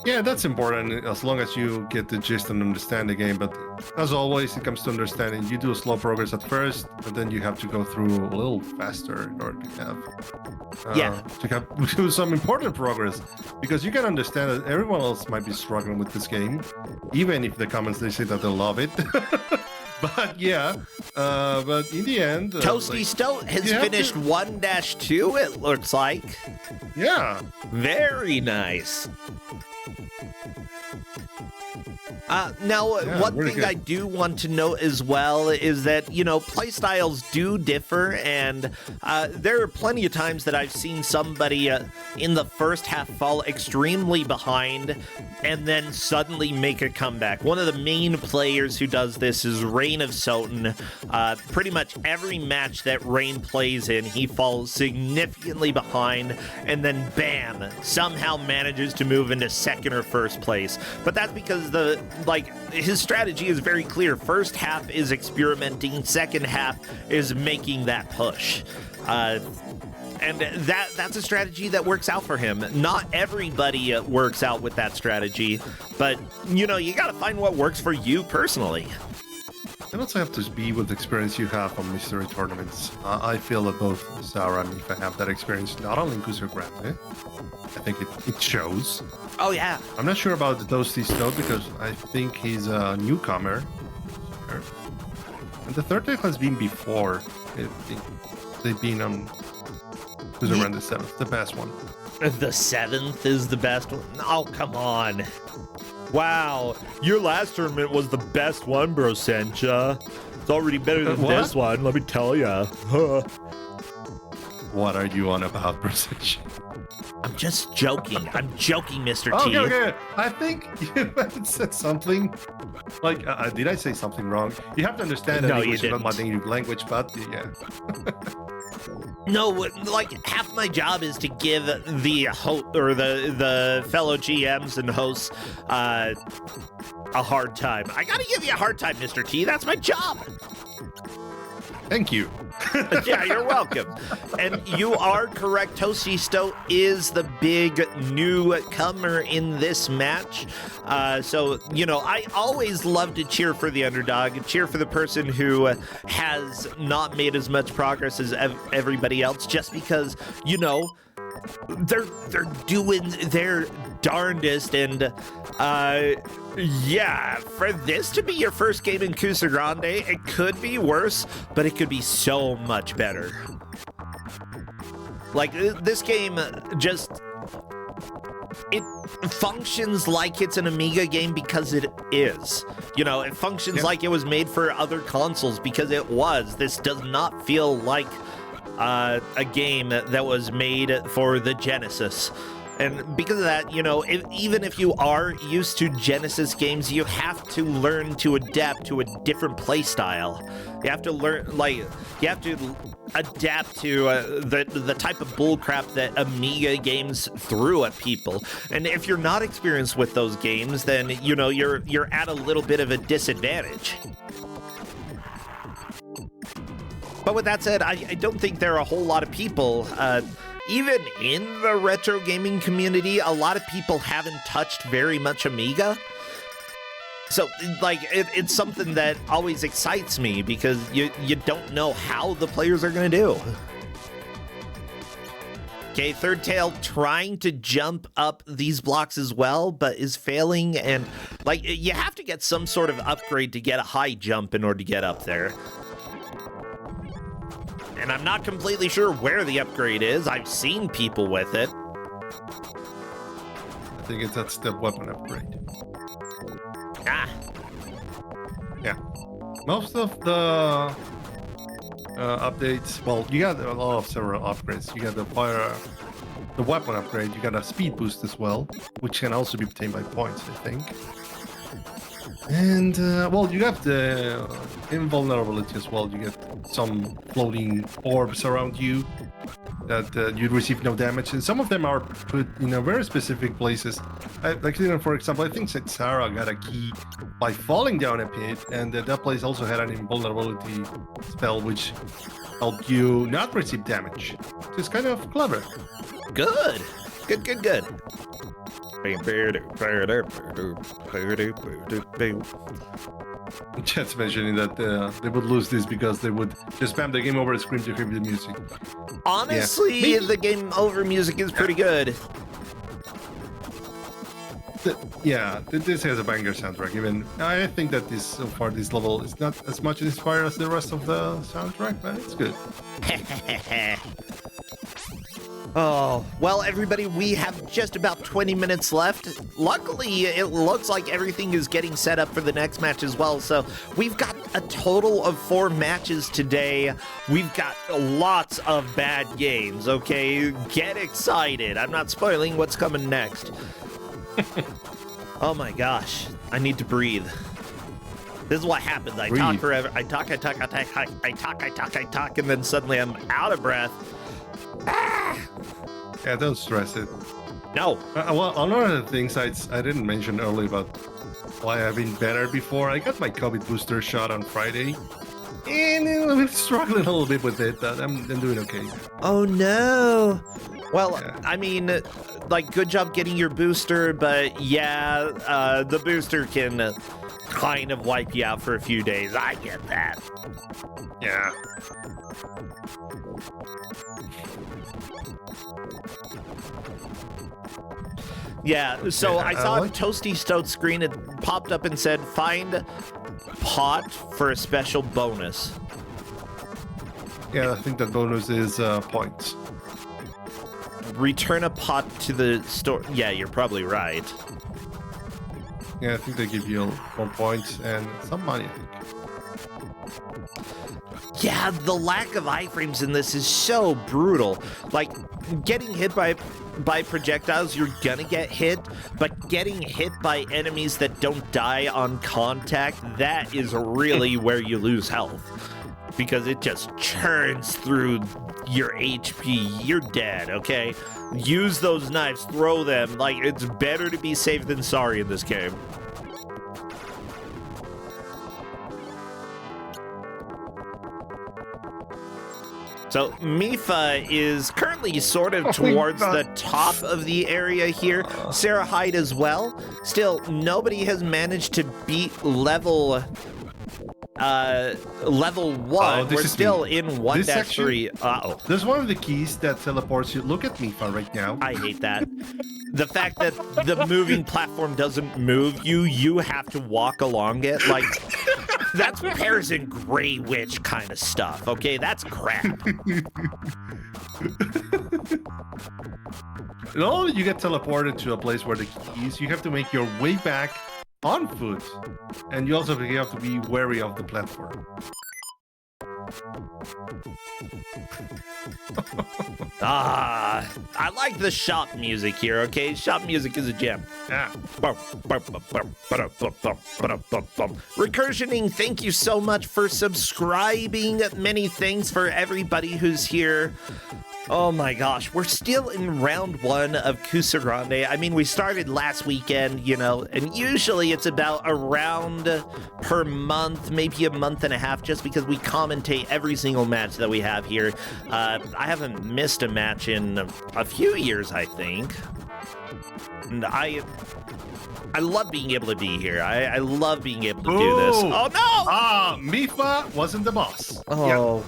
Yeah, that's important as long as you get the gist and understand the game. But as always, it comes to understanding. You do slow progress at first, but then you have to go through a little faster in order to have do some important progress, because you can understand that everyone else might be struggling with this game, even if the comments they say that they love it. But yeah, but in the end, Toasty Stoat has finished 1-2, it looks like. Yeah. Very nice. Now, Yeah, one really thing good. I do want to note as well is that, playstyles do differ, and there are plenty of times that I've seen somebody in the first half fall extremely behind and then suddenly make a comeback. One of the main players who does this is Rain of Soten. Pretty much every match that Rain plays in, he falls significantly behind, and then bam, somehow manages to move into second or first place. But that's because his strategy is very clear. First half is experimenting, second half is making that push. And that's a strategy that works out for him. Not everybody works out with that strategy, but you gotta find what works for you personally. You also have to be with the experience you have on mystery tournaments. I feel that both Sarah and Aoife have that experience, not only in Kusogrand8. I think it shows. Oh yeah. I'm not sure about the Toasty Stone because I think he's a newcomer. And the third deck has been before. They've been on Kusogrand the 7th, the best one. The 7th is the best one? Oh, come on. Wow, your last tournament was the best one, bro, Sencha. It's already better than this one, let me tell ya. What are you on about, Brosich? I'm just joking. I'm joking, Mr. T. Okay. I think you said something. Like, did I say something wrong? You have to understand that No, English you is not my didn't. native language, but yeah. No, half my job is to give the fellow GMs and hosts a hard time. I gotta give you a hard time, Mr. T. That's my job. Thank you. Yeah, you're welcome. And you are correct. Toasty Stoat is the big newcomer in this match. So, I always love to cheer for the underdog, cheer for the person who has not made as much progress as everybody else, just because, they're doing their darndest. And yeah, for this to be your first game in Kusogrand8, it could be worse, but it could be so much better. This game it functions like it's an Amiga game because it is. It functions like it was made for other consoles because it was. This does not feel like a game that was made for the Genesis. And because of that, even if you are used to Genesis games, you have to learn to adapt to a different play style. You have to learn, you have to adapt to the type of bullcrap that Amiga games threw at people. And if you're not experienced with those games, then, you're at a little bit of a disadvantage. But with that said, I don't think there are a whole lot of people, even in the retro gaming community, a lot of people haven't touched very much Amiga. So, it's something that always excites me because you don't know how the players are going to do. Okay, Third Tail trying to jump up these blocks as well, but is failing. And, you have to get some sort of upgrade to get a high jump in order to get up there. And I'm not completely sure where the upgrade is. I've seen people with it. I think that's the weapon upgrade. Ah. Yeah. Most of the updates, well, you got a lot of several upgrades. You got the weapon upgrade. You got a speed boost as well, which can also be obtained by points, I think. And, you have the invulnerability as well. You get some floating orbs around you that you receive no damage. And some of them are put in very specific places. For example, I think Sarah got a key by falling down a pit, and that place also had an invulnerability spell which helped you not receive damage. It's kind of clever. Good. Good. Chat's mentioning that they would lose this because they would just spam the game over screen to hear the music. Honestly, the game over music is pretty good. This has a banger soundtrack. Even I think that this level is not as much inspired as the rest of the soundtrack, but it's good. Oh, well, everybody, we have just about 20 minutes left. Luckily, it looks like everything is getting set up for the next match as well. So we've got a total of 4 matches today. We've got lots of bad games, okay? Get excited. I'm not spoiling what's coming next. Oh my gosh, I need to breathe. This is what happens. I talk forever. I talk, and then suddenly I'm out of breath. Ah! Yeah, don't stress it. No. Well, one of the things I didn't mention earlier about why I've been better before, I got my COVID booster shot on Friday. And I'm struggling a little bit with it, but I'm doing okay. Oh, no. Well, Yeah. I mean, like, good job getting your booster, but yeah, the booster can kind of wipe you out for a few days. I get that. Yeah. Yeah, so Yeah, I saw I a like- Toasty Stoat screen. It popped up and said, find pot for a special bonus. Yeah, I think that bonus is points. Return a pot to the store. Yeah, you're probably right. Yeah, I think they give you 1 point and some money, I think. Yeah, the lack of iframes in this is so brutal. Like, getting hit by projectiles, you're gonna get hit, but getting hit by enemies that don't die on contact, that is really where you lose health. Because it just churns through your HP. You're dead, okay? Use those knives, throw them. Like, it's better to be safe than sorry in this game. So Mifa is currently sort of towards the top of the area here. Sarah Hyde as well. Still, nobody has managed to beat level 1. this We're is still me. in This 1-3. Uh-oh. There's one of the keys that teleports you. Look at Mifa right now. I hate that. The fact that the moving platform doesn't move you, you have to walk along it. Like, that's Pears and Grey Witch kind of stuff, okay? That's crap. No, you get teleported to a place where the keys, you have to make your way back on foot. And you also have to be wary of the platform. I like the shop music here, okay? Shop music is a gem. Yeah. Recursioning, thank you so much for subscribing. Many thanks for everybody who's here. Oh my gosh, we're still in round 1 of Kusogrand8. I mean, we started last weekend, you know, and usually it's about a round per month, maybe a month and a half, just because we commentate every single match that we have here. I haven't missed a match in a few years, I think. And I love being able to be here. I love being able to do this. Ooh. Oh no! Mifa wasn't the boss. Oh. Yeah.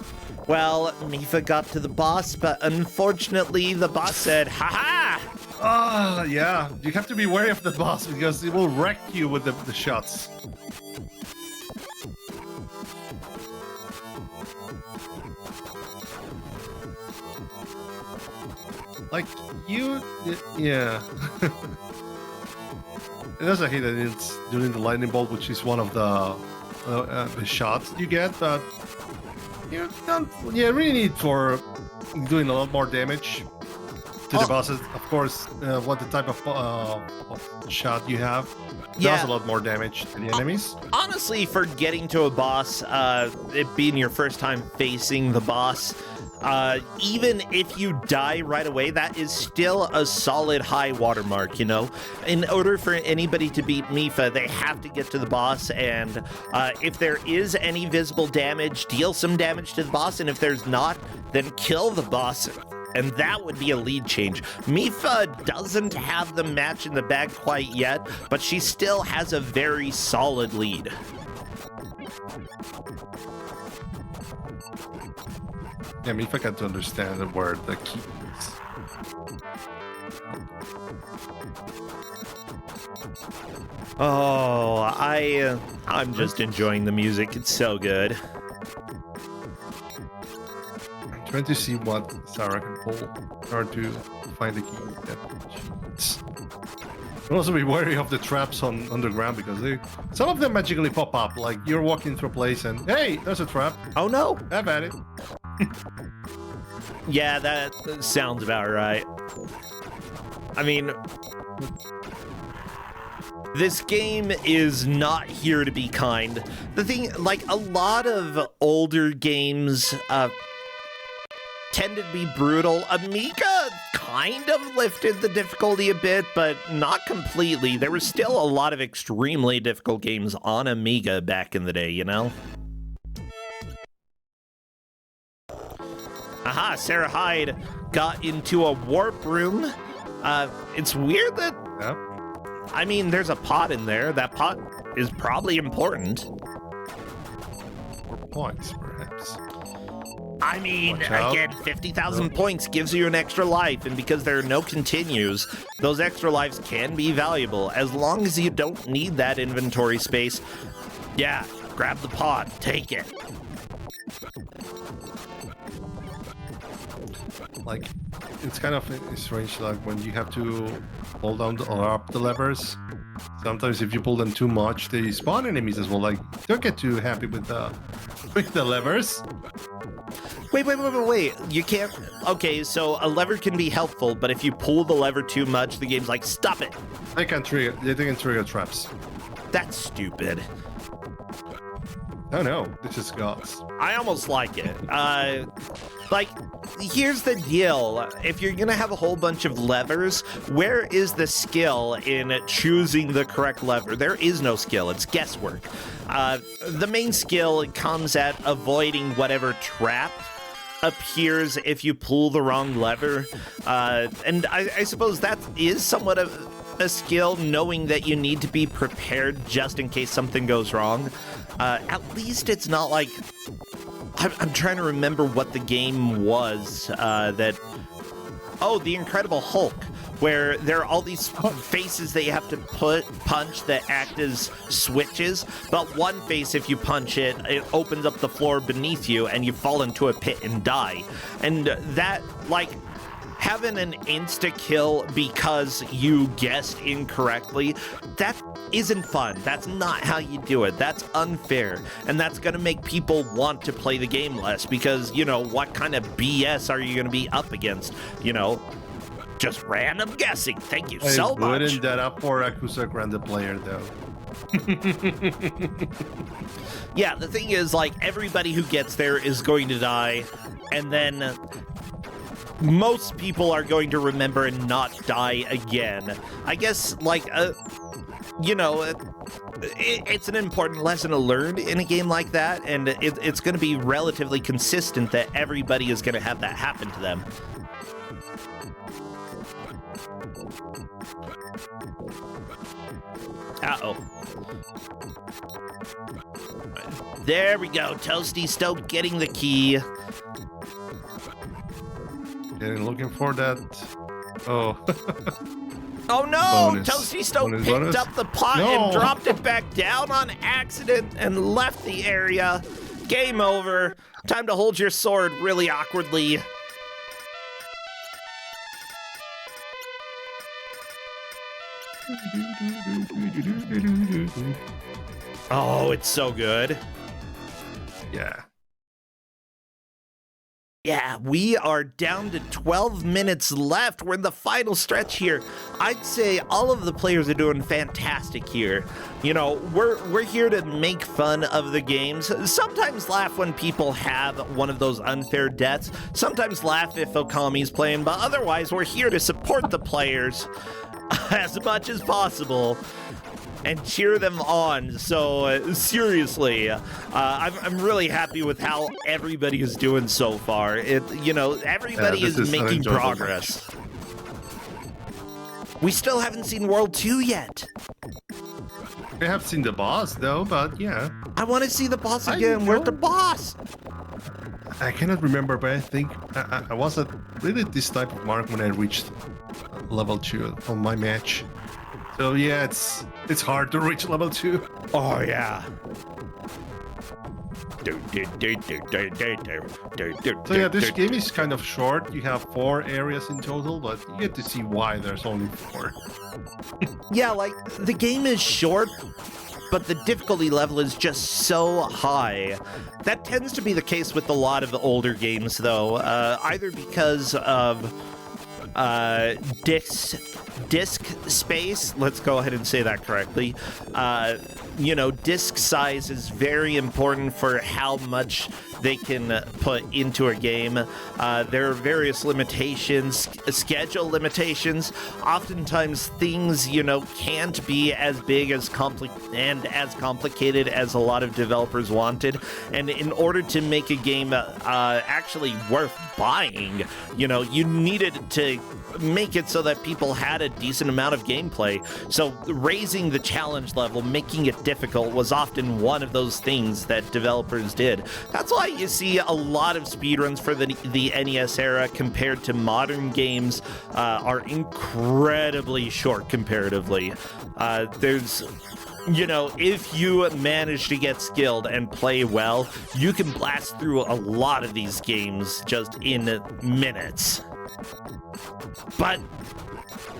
Well, Mifa got to the boss, but unfortunately the boss said, "Ha ha!" Yeah. You have to be wary of the boss because it will wreck you with the shots. Like, yeah. It does, I hate that it's doing the lightning bolt, which is one of the shots you get, but you don't, really need for doing a lot more damage to the bosses. Of course, what the type of shot you have does a lot more damage to the enemies. Honestly, for getting to a boss, it being your first time facing the boss, even if you die right away, that is still a solid high watermark, you know? In order for anybody to beat Mifa, they have to get to the boss, and if there is any visible damage, deal some damage to the boss, and if there's not, then kill the boss, and that would be a lead change. Mifa doesn't have the match in the bag quite yet, but she still has a very solid lead. Yeah, Mifa got to understand where the key is. Oh, I'm just enjoying the music. It's so good. I'm trying to see what Sarah can pull in order to find the key that she needs. But also be wary of the traps on underground because some of them magically pop up. Like you're walking through a place and hey, there's a trap. Oh no! Have at it. Yeah, that sounds about right. I mean, this game is not here to be kind. The thing, like a lot of older games, tended to be brutal. Amiga kind of lifted the difficulty a bit, but not completely. There was still a lot of extremely difficult games on Amiga back in the day, you know? Aha, Sarah Hyde got into a warp room. It's weird that... Yep. I mean, there's a pot in there. That pot is probably important. For points, perhaps. I mean, Watch out. again, 50,000 points gives you an extra life, and because there are no continues, those extra lives can be valuable, as long as you don't need that inventory space. Yeah, grab the pot, take it. Like, it's kind of strange, like when you have to pull down or up the levers. Sometimes if you pull them too much, they spawn enemies as well. Like, don't get too happy with the levers. Wait. You can't... Okay, so a lever can be helpful, but if you pull the lever too much, the game's like, stop it. They can trigger traps. That's stupid. Oh no, this is gods. I almost like it. Like, here's the deal. If you're gonna have a whole bunch of levers, where is the skill in choosing the correct lever? There is no skill, it's guesswork. The main skill comes at avoiding whatever trap appears if you pull the wrong lever. And I suppose that is somewhat of a skill, knowing that you need to be prepared just in case something goes wrong. At least it's not like... I'm trying to remember what the game was that... Oh, The Incredible Hulk, where there are all these faces that you have to punch that act as switches, but one face, if you punch it, it opens up the floor beneath you and you fall into a pit and die. And that, like... having an insta-kill because you guessed incorrectly, that isn't fun. That's not how you do it. That's unfair. And that's going to make people want to play the game less because, you know, what kind of BS are you going to be up against? You know, just random guessing. Thank you so much. I wouldn't that up for a Kusogrand8 player, though. Yeah, the thing is, like, everybody who gets there is going to die, and then... most people are going to remember and not die again. I guess, like, you know, it's an important lesson to learn in a game like that, and it's going to be relatively consistent that everybody is going to have that happen to them. Uh-oh. There we go. Toasty Stoke getting the key. Looking for that. Oh. Oh no! Bonus. Toasty Stoke Bonus. picked up the pot No. and dropped it back down on accident and left the area. Game over. Time to hold your sword really awkwardly. Oh, it's so good. Yeah. Yeah, we are down to 12 minutes left. We're in the final stretch here. I'd say all of the players are doing fantastic here. You know, we're here to make fun of the games. Sometimes laugh when people have one of those unfair deaths. Sometimes laugh if Okami's playing, but otherwise we're here to support the players as much as possible and cheer them on. So seriously, I'm really happy with how everybody is doing so far. You know, everybody is making progress. We still haven't seen World 2 yet. We have seen the boss though, but yeah. I want to see the boss again. Where's the boss? I cannot remember, but I think I was at really this type of mark when I reached level 2 on my match. So yeah, it's hard to reach level 2. Oh yeah. So yeah, this game is kind of short. You have 4 areas in total, but you get to see why there's only 4. Yeah, like, the game is short, but the difficulty level is just so high. That tends to be the case with a lot of the older games, though, either because of disk space. Let's go ahead and say that correctly. Disk size is very important for how much they can put into a game. There are various limitations, schedule limitations. Oftentimes things, can't be as big as as complicated as a lot of developers wanted. And in order to make a game actually worth buying, you needed to make it so that people had a decent amount of gameplay. So raising the challenge level, making it difficult, was often one of those things that developers did. That's why you see a lot of speedruns for the NES era compared to modern games are incredibly short comparatively. If you manage to get skilled and play well, you can blast through a lot of these games just in minutes. But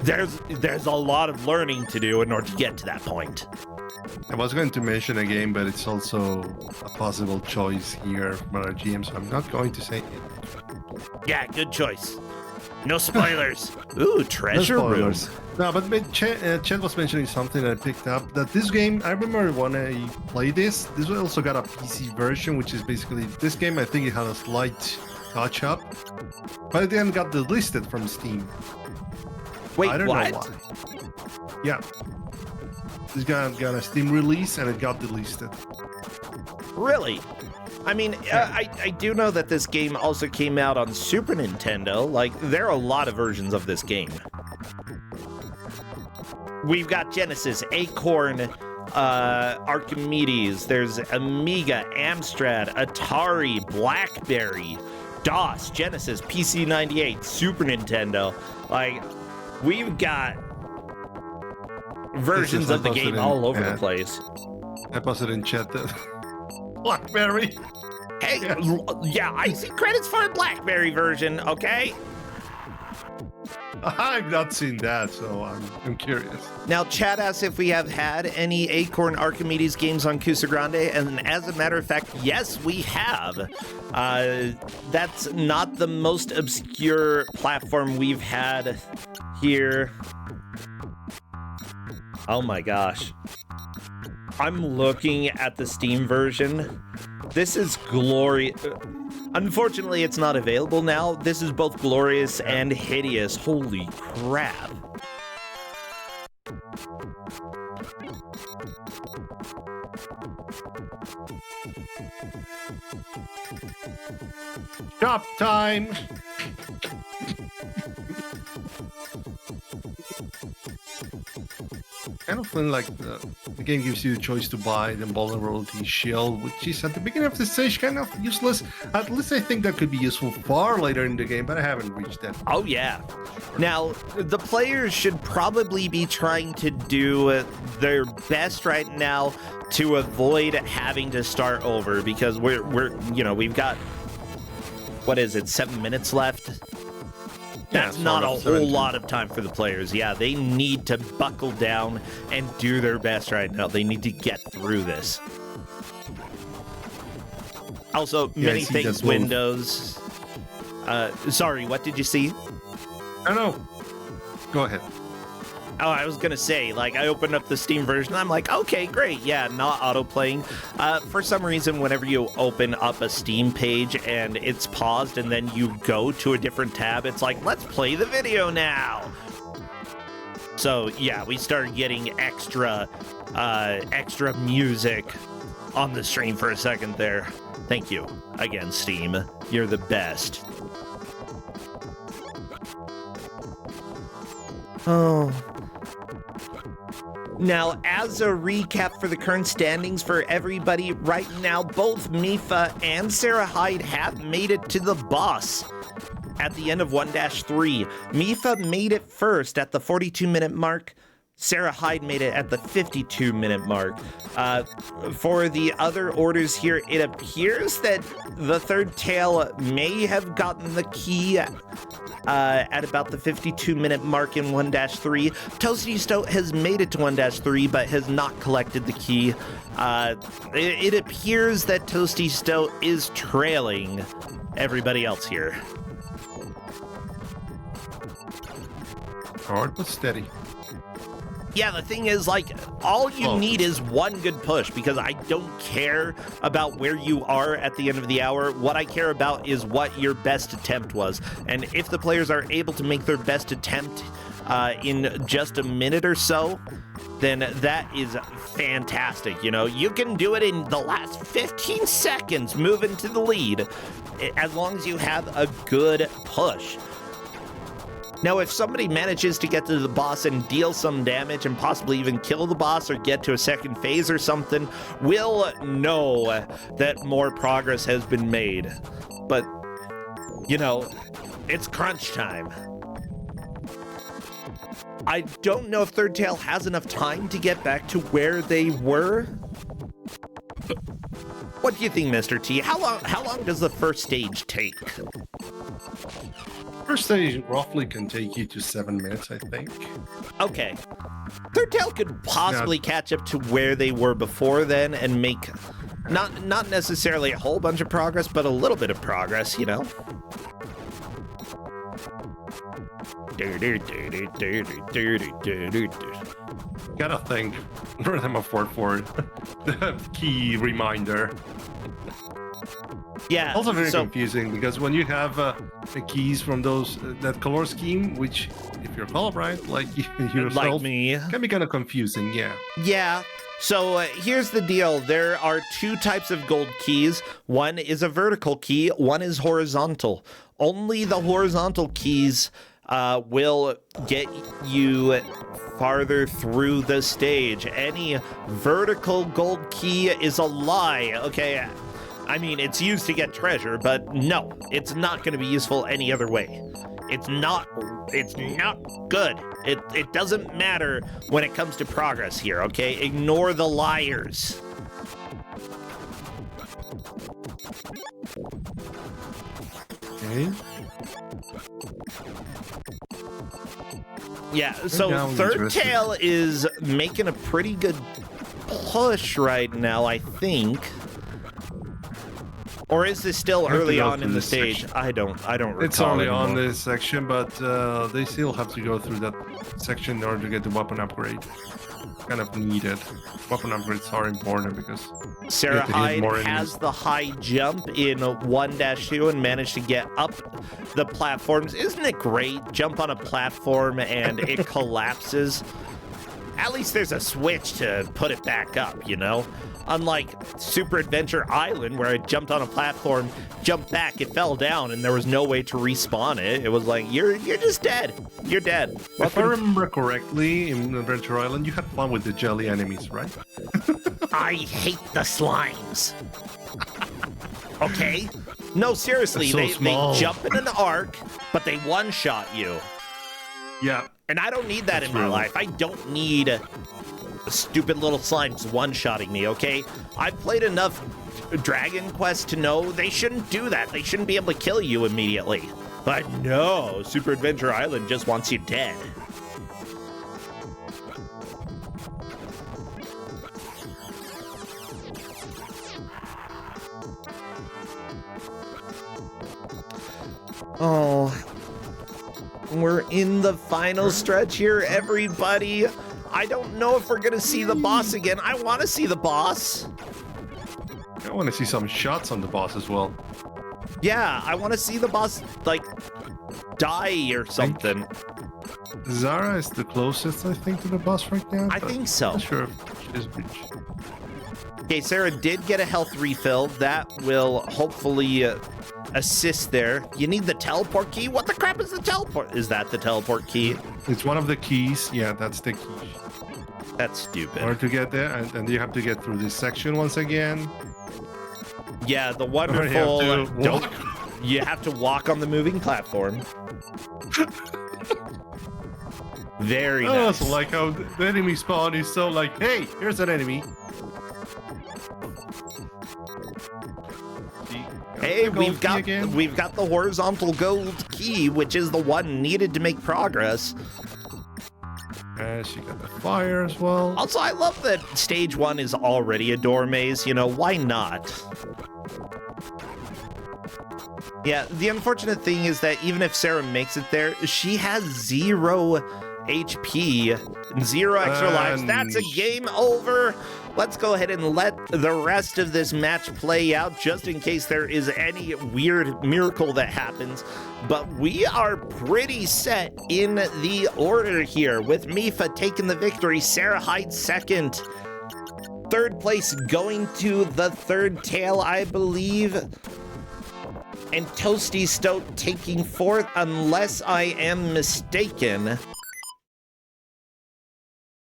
there's a lot of learning to do in order to get to that point. I was going to mention a game, but it's also a possible choice here from our GM, so I'm not going to say it. Yeah, good choice. No spoilers. Ooh, treasure room. No, but Chet was mentioning something I picked up, that this game, I remember when I played this also got a PC version, which is basically, this game, I think it had a slight touch up, but it then got delisted from Steam. Wait, I don't what? know why. Yeah. This guy got a Steam release and it got delisted. Really? I mean, I do know that this game also came out on Super Nintendo. Like, there are a lot of versions of this game. We've got Genesis, Acorn, Archimedes, there's Amiga, Amstrad, Atari, BlackBerry, DOS, Genesis, PC 98, Super Nintendo. Like, we've got versions of the game all over the place. I posted in chat that BlackBerry. Hey, yeah, I see credits for a BlackBerry version, okay? I've not seen that, so I'm curious. Now, Chad asks if we have had any Acorn Archimedes games on Kusogrand8, and as a matter of fact, yes, we have. That's not the most obscure platform we've had here. Oh my gosh. I'm looking at the Steam version. This is glorious. Unfortunately, it's not available now. This is both glorious and hideous. Holy crap. Shop time! Kind of feel like the game gives you the choice to buy the vulnerability shield, which is at the beginning of the stage kind of useless. At least I think that could be useful far later in the game, but I haven't reached that. Oh yeah. Now, the players should probably be trying to do their best right now to avoid having to start over, because we've got, what is it, 7 minutes left? That's not a whole lot of time for the players. Yeah, they need to buckle down and do their best right now. They need to get through this. Also, many things, Windows. Sorry, what did you see? I don't know. Go ahead. Oh, I was gonna say, like, I opened up the Steam version, I'm like, okay, great, yeah, not auto-playing. For some reason, whenever you open up a Steam page and it's paused and then you go to a different tab, it's like, let's play the video now! So, yeah, we started getting extra music on the stream for a second there. Thank you, again, Steam. You're the best. Oh... Now, as a recap for the current standings for everybody, right now, both Mifa and Sarah Hyde have made it to the boss at the end of 1-3. Mifa made it first at the 42-minute mark, Sarah Hyde made it at the 52-minute mark. For the other orders here, it appears that the third tail may have gotten the key at about the 52-minute mark in 1-3. Toasty Stoat has made it to 1-3, but has not collected the key. It appears that Toasty Stoat is trailing everybody else here. Hard but steady. Yeah, the thing is, like, all you need is one good push, because I don't care about where you are at the end of the hour. What I care about is what your best attempt was. And if the players are able to make their best attempt in just a minute or so, then that is fantastic. You know, you can do it in the last 15 seconds, move into the lead, as long as you have a good push. Now, if somebody manages to get to the boss and deal some damage and possibly even kill the boss or get to a second phase or something, we'll know that more progress has been made. But, you know, it's crunch time. I don't know if Third Tail has enough time to get back to where they were. What do you think, Mr. T? How long does the first stage take? First stage roughly can take you to 7 minutes, I think. Okay. Third Tail could possibly catch up to where they were before then and make not necessarily a whole bunch of progress, but a little bit of progress, you know? Gotta thank Rhythm of 4 for the key reminder. Yeah. Also very confusing, because when you have the keys from those that color scheme, which if you're colorblind like yourself, like me, can be kind of confusing. Yeah. So here's the deal. There are two types of gold keys. One is a vertical key. One is horizontal. Only the horizontal keys will get you farther through the stage. Any vertical gold key is a lie. Okay. I mean, it's used to get treasure, but no, it's not going to be useful any other way. It's not good. It doesn't matter when it comes to progress here, okay? Ignore the liars. Okay. Yeah, so Third Tail is making a pretty good push right now, I think. Or is this still early on in the stage? Section. I don't recall. It's only anymore. on this section, but they still have to go through that section in order to get the weapon upgrade. Kind of needed. Weapon upgrades are important because Sarah Hyde has enemies. the high jump in 1-2 and managed to get up the platforms. Isn't it great? Jump on a platform and it collapses. At least there's a switch to put it back up, you know? Unlike Super Adventure Island, where it jumped on a platform, jumped back, it fell down, and there was no way to respawn it. It was like, you're just dead. You're dead. If I remember correctly, in Adventure Island, you had fun with the jelly enemies, right? I hate the slimes. Okay? No, seriously, So they jump in an arc, but they one-shot you. Yeah. And I don't need that in my life. I don't need stupid little slimes one-shotting me, okay? I've played enough Dragon Quest to know they shouldn't do that. They shouldn't be able to kill you immediately. But no, Super Adventure Island just wants you dead. Oh, we're in the final stretch here, everybody. I don't know if we're gonna see the boss again. I want to see the boss. I want to see some shots on the boss as well. Yeah, I want to see the boss, like, die or something. Zara is the closest, I think, to the boss right now. I think so. Not sure if she's reached. Okay, Sarah did get a health refill. That will hopefully assist there. You need the teleport key? What the crap is the teleport? Is that the teleport key? It's one of the keys. Yeah, that's the key. That's stupid. In order to get there, and you have to get through this section once again. Yeah, the wonderful... You have to walk on the moving platform. Very I nice. also like how the enemy spawn is so like, hey, here's an enemy. Hey, The we've gold key again. got the horizontal gold key, which is the one needed to make progress. And she got the fire as well. Also, I love that stage 1 is already a door maze. You know, why not? Yeah, the unfortunate thing is that even if Sarah makes it there, she has 0 HP and 0 extra lives. That's a game over. Let's go ahead and let the rest of this match play out just in case there is any weird miracle that happens. But we are pretty set in the order here with Mifa taking the victory, Sarah Hyde second. Third place going to the third tail, I believe. And Toasty Stoat taking fourth, unless I am mistaken.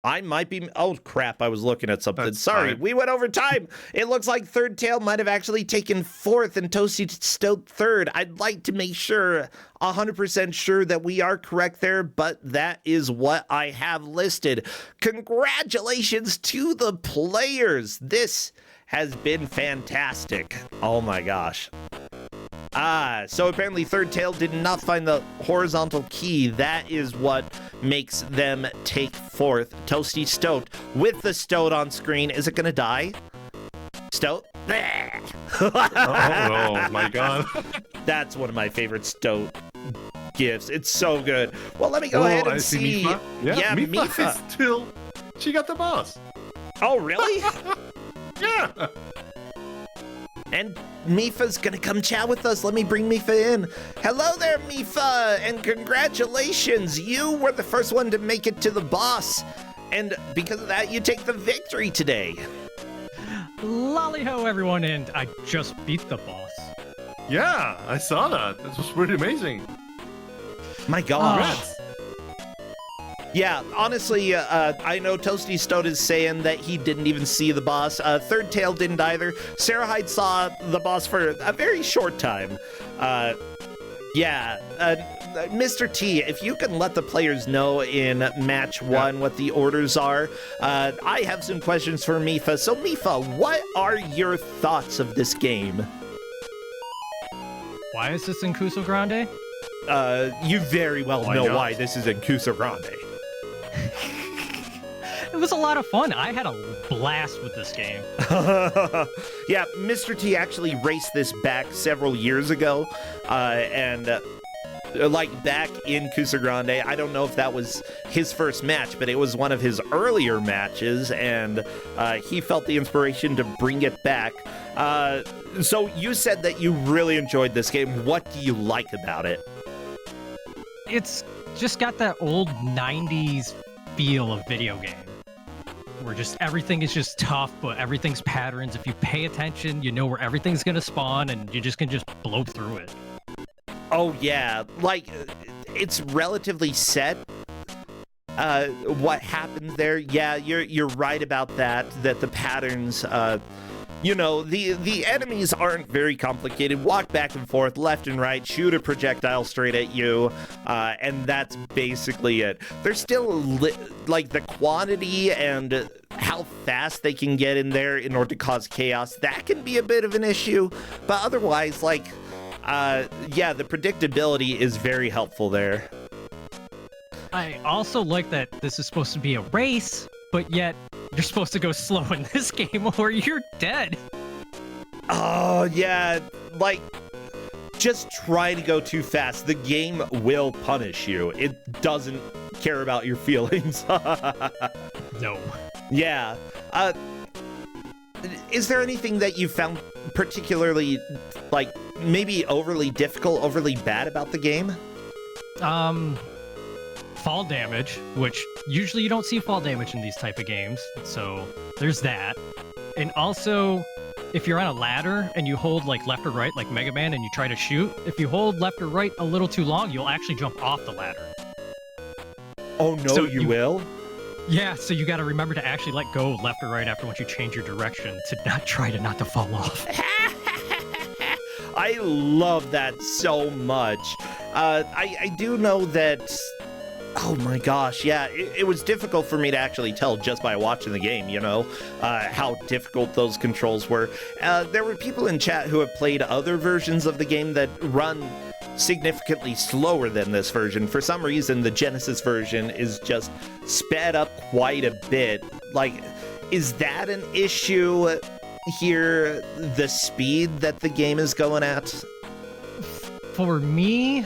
I might be... Oh, crap. I was looking at something. That's Sorry. fine. We went over time. It looks like Third Tail might have actually taken fourth and Toasty Stoat third. I'd like to make sure, 100% sure that we are correct there, but that is what I have listed. Congratulations to the players. This has been fantastic. Oh, my gosh. So apparently Third Tail did not find the horizontal key. That is what makes them take fourth. Toasty Stoat with the Stoat on screen. Is it gonna die? Stoat? Oh my god. That's one of my favorite Stoat gifts. It's so good. Well, let me go ahead and I see. Mifa. Yeah, Mifa Mifa. is still... She got the boss. Oh, really? Yeah. And Mifa's gonna come chat with us. Let me bring Mifa in. Hello there, Mifa, and congratulations. You were the first one to make it to the boss. And because of that, you take the victory today. Lolly-ho, everyone, and I just beat the boss. Yeah, I saw that. This was pretty amazing. My God. Congrats. Yeah, honestly, I know Toasty Stoat is saying that he didn't even see the boss. Third Tail didn't either. Sarah Hyde saw the boss for a very short time. Mr. T, if you can let the players know in match 1 what the orders are, I have some questions for Mifa. So, Mifa, what are your thoughts of this game? Why is this in Kusogrand8? You very well Why know not? why this is in Kusogrand8. It was a lot of fun. I had a blast with this game. Yeah, Mr. T actually raced this back several years ago, like back in Kusogrand8. I don't know if that was his first match, but it was one of his earlier matches, and he felt the inspiration to bring it back. So you said that you really enjoyed this game. What do you like about it? It's just got that old 90s feel of video game. Where just everything is just tough, but everything's patterns. If you pay attention, you know where everything's gonna spawn, and you just can just blow through it. Oh yeah, like it's relatively set. What happens there? Yeah, you're right about that. That the patterns, you know, the enemies aren't very complicated. Walk back and forth, left and right, shoot a projectile straight at you, and that's basically it. There's still like the quantity and how fast they can get in there in order to cause chaos. That can be a bit of an issue, but otherwise, like, yeah, the predictability is very helpful there. I also like that this is supposed to be a race, but yet you're supposed to go slow in this game or you're dead. Oh, yeah, like, just try to go too fast. The game will punish you. It doesn't care about your feelings. No. Yeah. Is there anything that you found particularly, like, maybe overly difficult, overly bad about the game? Fall damage, which usually you don't see fall damage in these type of games, so there's that. And also, if you're on a ladder and you hold like left or right, like Mega Man, and you try to shoot, if you hold left or right a little too long, you'll actually jump off the ladder. Oh no, So you will? Yeah, so you gotta remember to actually let go left or right after once you change your direction to not try to not to fall off. I love that so much. I do know that Oh my gosh, yeah, it was difficult for me to actually tell just by watching the game, how difficult those controls were. There were people in chat who have played other versions of the game that run significantly slower than this version. For some reason, the Genesis version is just sped up quite a bit. Like, is that an issue here, the speed that the game is going at? For me,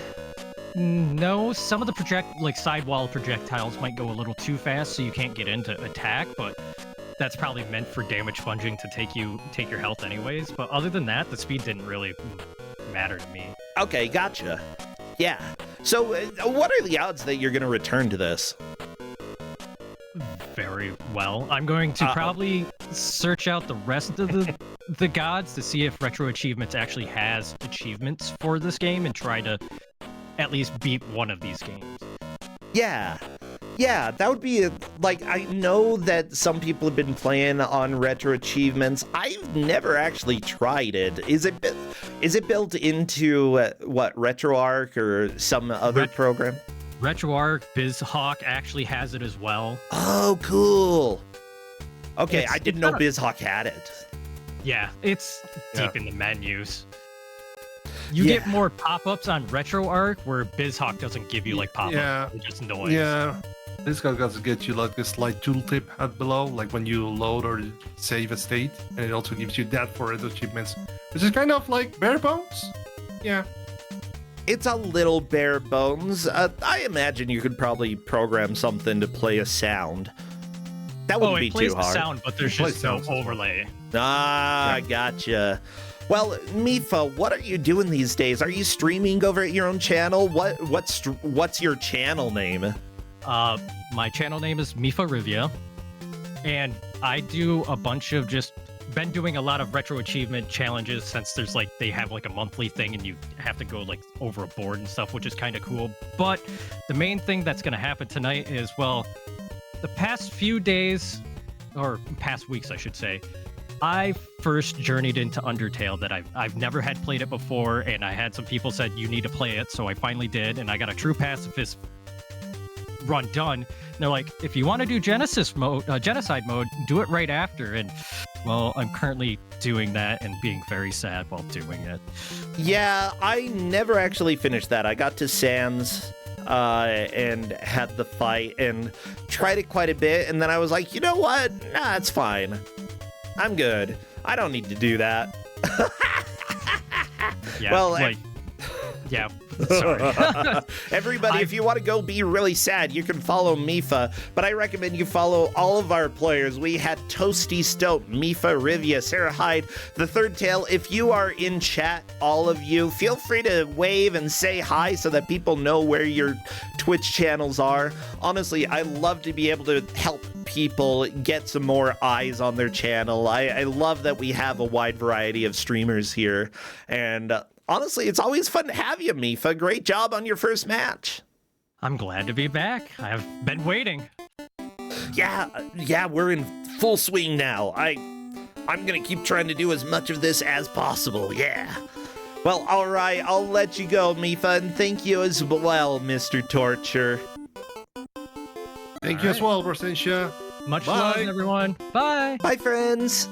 no. Some of the sidewall projectiles might go a little too fast, so you can't get into attack, but that's probably meant for damage sponging to take your health anyways. But other than that, the speed didn't really matter to me. Okay, gotcha. Yeah. So, what are the odds that you're going to return to this? Very well. I'm going to probably search out the rest of the gods to see if Retro Achievements actually has achievements for this game and try to at least beat one of these games. Yeah, that would be, I know that some people have been playing on Retro Achievements. I've never actually tried it. Is it built into, RetroArch or some other program? RetroArch, BizHawk actually has it as well. Oh, cool. Okay, I didn't know BizHawk had it. Yeah, it's deep in the menus. You get more pop-ups on RetroArch, where BizHawk doesn't give you pop-ups. Yeah. Just noise. Yeah. This guy got to get you a slight tooltip at below, like when you load or save a state, and it also gives you that for the achievements, which is kind of like bare bones. Yeah. It's a little bare bones. I imagine you could probably program something to play a sound. That wouldn't be too hard. It plays the sound, but there's just no overlay. Gotcha. Well, Mifa, what are you doing these days? Are you streaming over at your own channel? What's your channel name? My channel name is Mifa Rivia, and I do a bunch of been doing a lot of retro achievement challenges since there's they have a monthly thing and you have to go over a board and stuff, which is kind of cool. But the main thing that's going to happen tonight is, the past few days, or past weeks, I should say, I first journeyed into Undertale that I've never had played it before, and I had some people said you need to play it, so I finally did, and I got a true pacifist run done. And they're like, if you want to do genocide mode, do it right after. And I'm currently doing that and being very sad while doing it. Yeah, I never actually finished that. I got to Sans and had the fight and tried it quite a bit, and then I was like, you know what? Nah, it's fine. I'm good. I don't need to do that. Yeah, yeah. Sorry. Everybody, if you want to go be really sad, you can follow Mifa, but I recommend you follow all of our players. We had Toasty Stoat, Mifa, Rivia, Sarah Hyde, The Third Tail. If you are in chat, all of you, feel free to wave and say hi so that people know where your Twitch channels are. Honestly, I love to be able to help people get some more eyes on their channel. I love that we have a wide variety of streamers here, and honestly, it's always fun to have you, Mifa. Great job on your first match. I'm glad to be back. I've been waiting. Yeah, we're in full swing now. I'm gonna keep trying to do as much of this as possible, yeah. Well, alright, I'll let you go, Mifa, and thank you as well, Mr. Torture. Thank you as well, Rosentia. Much love, everyone. Bye. Bye, friends.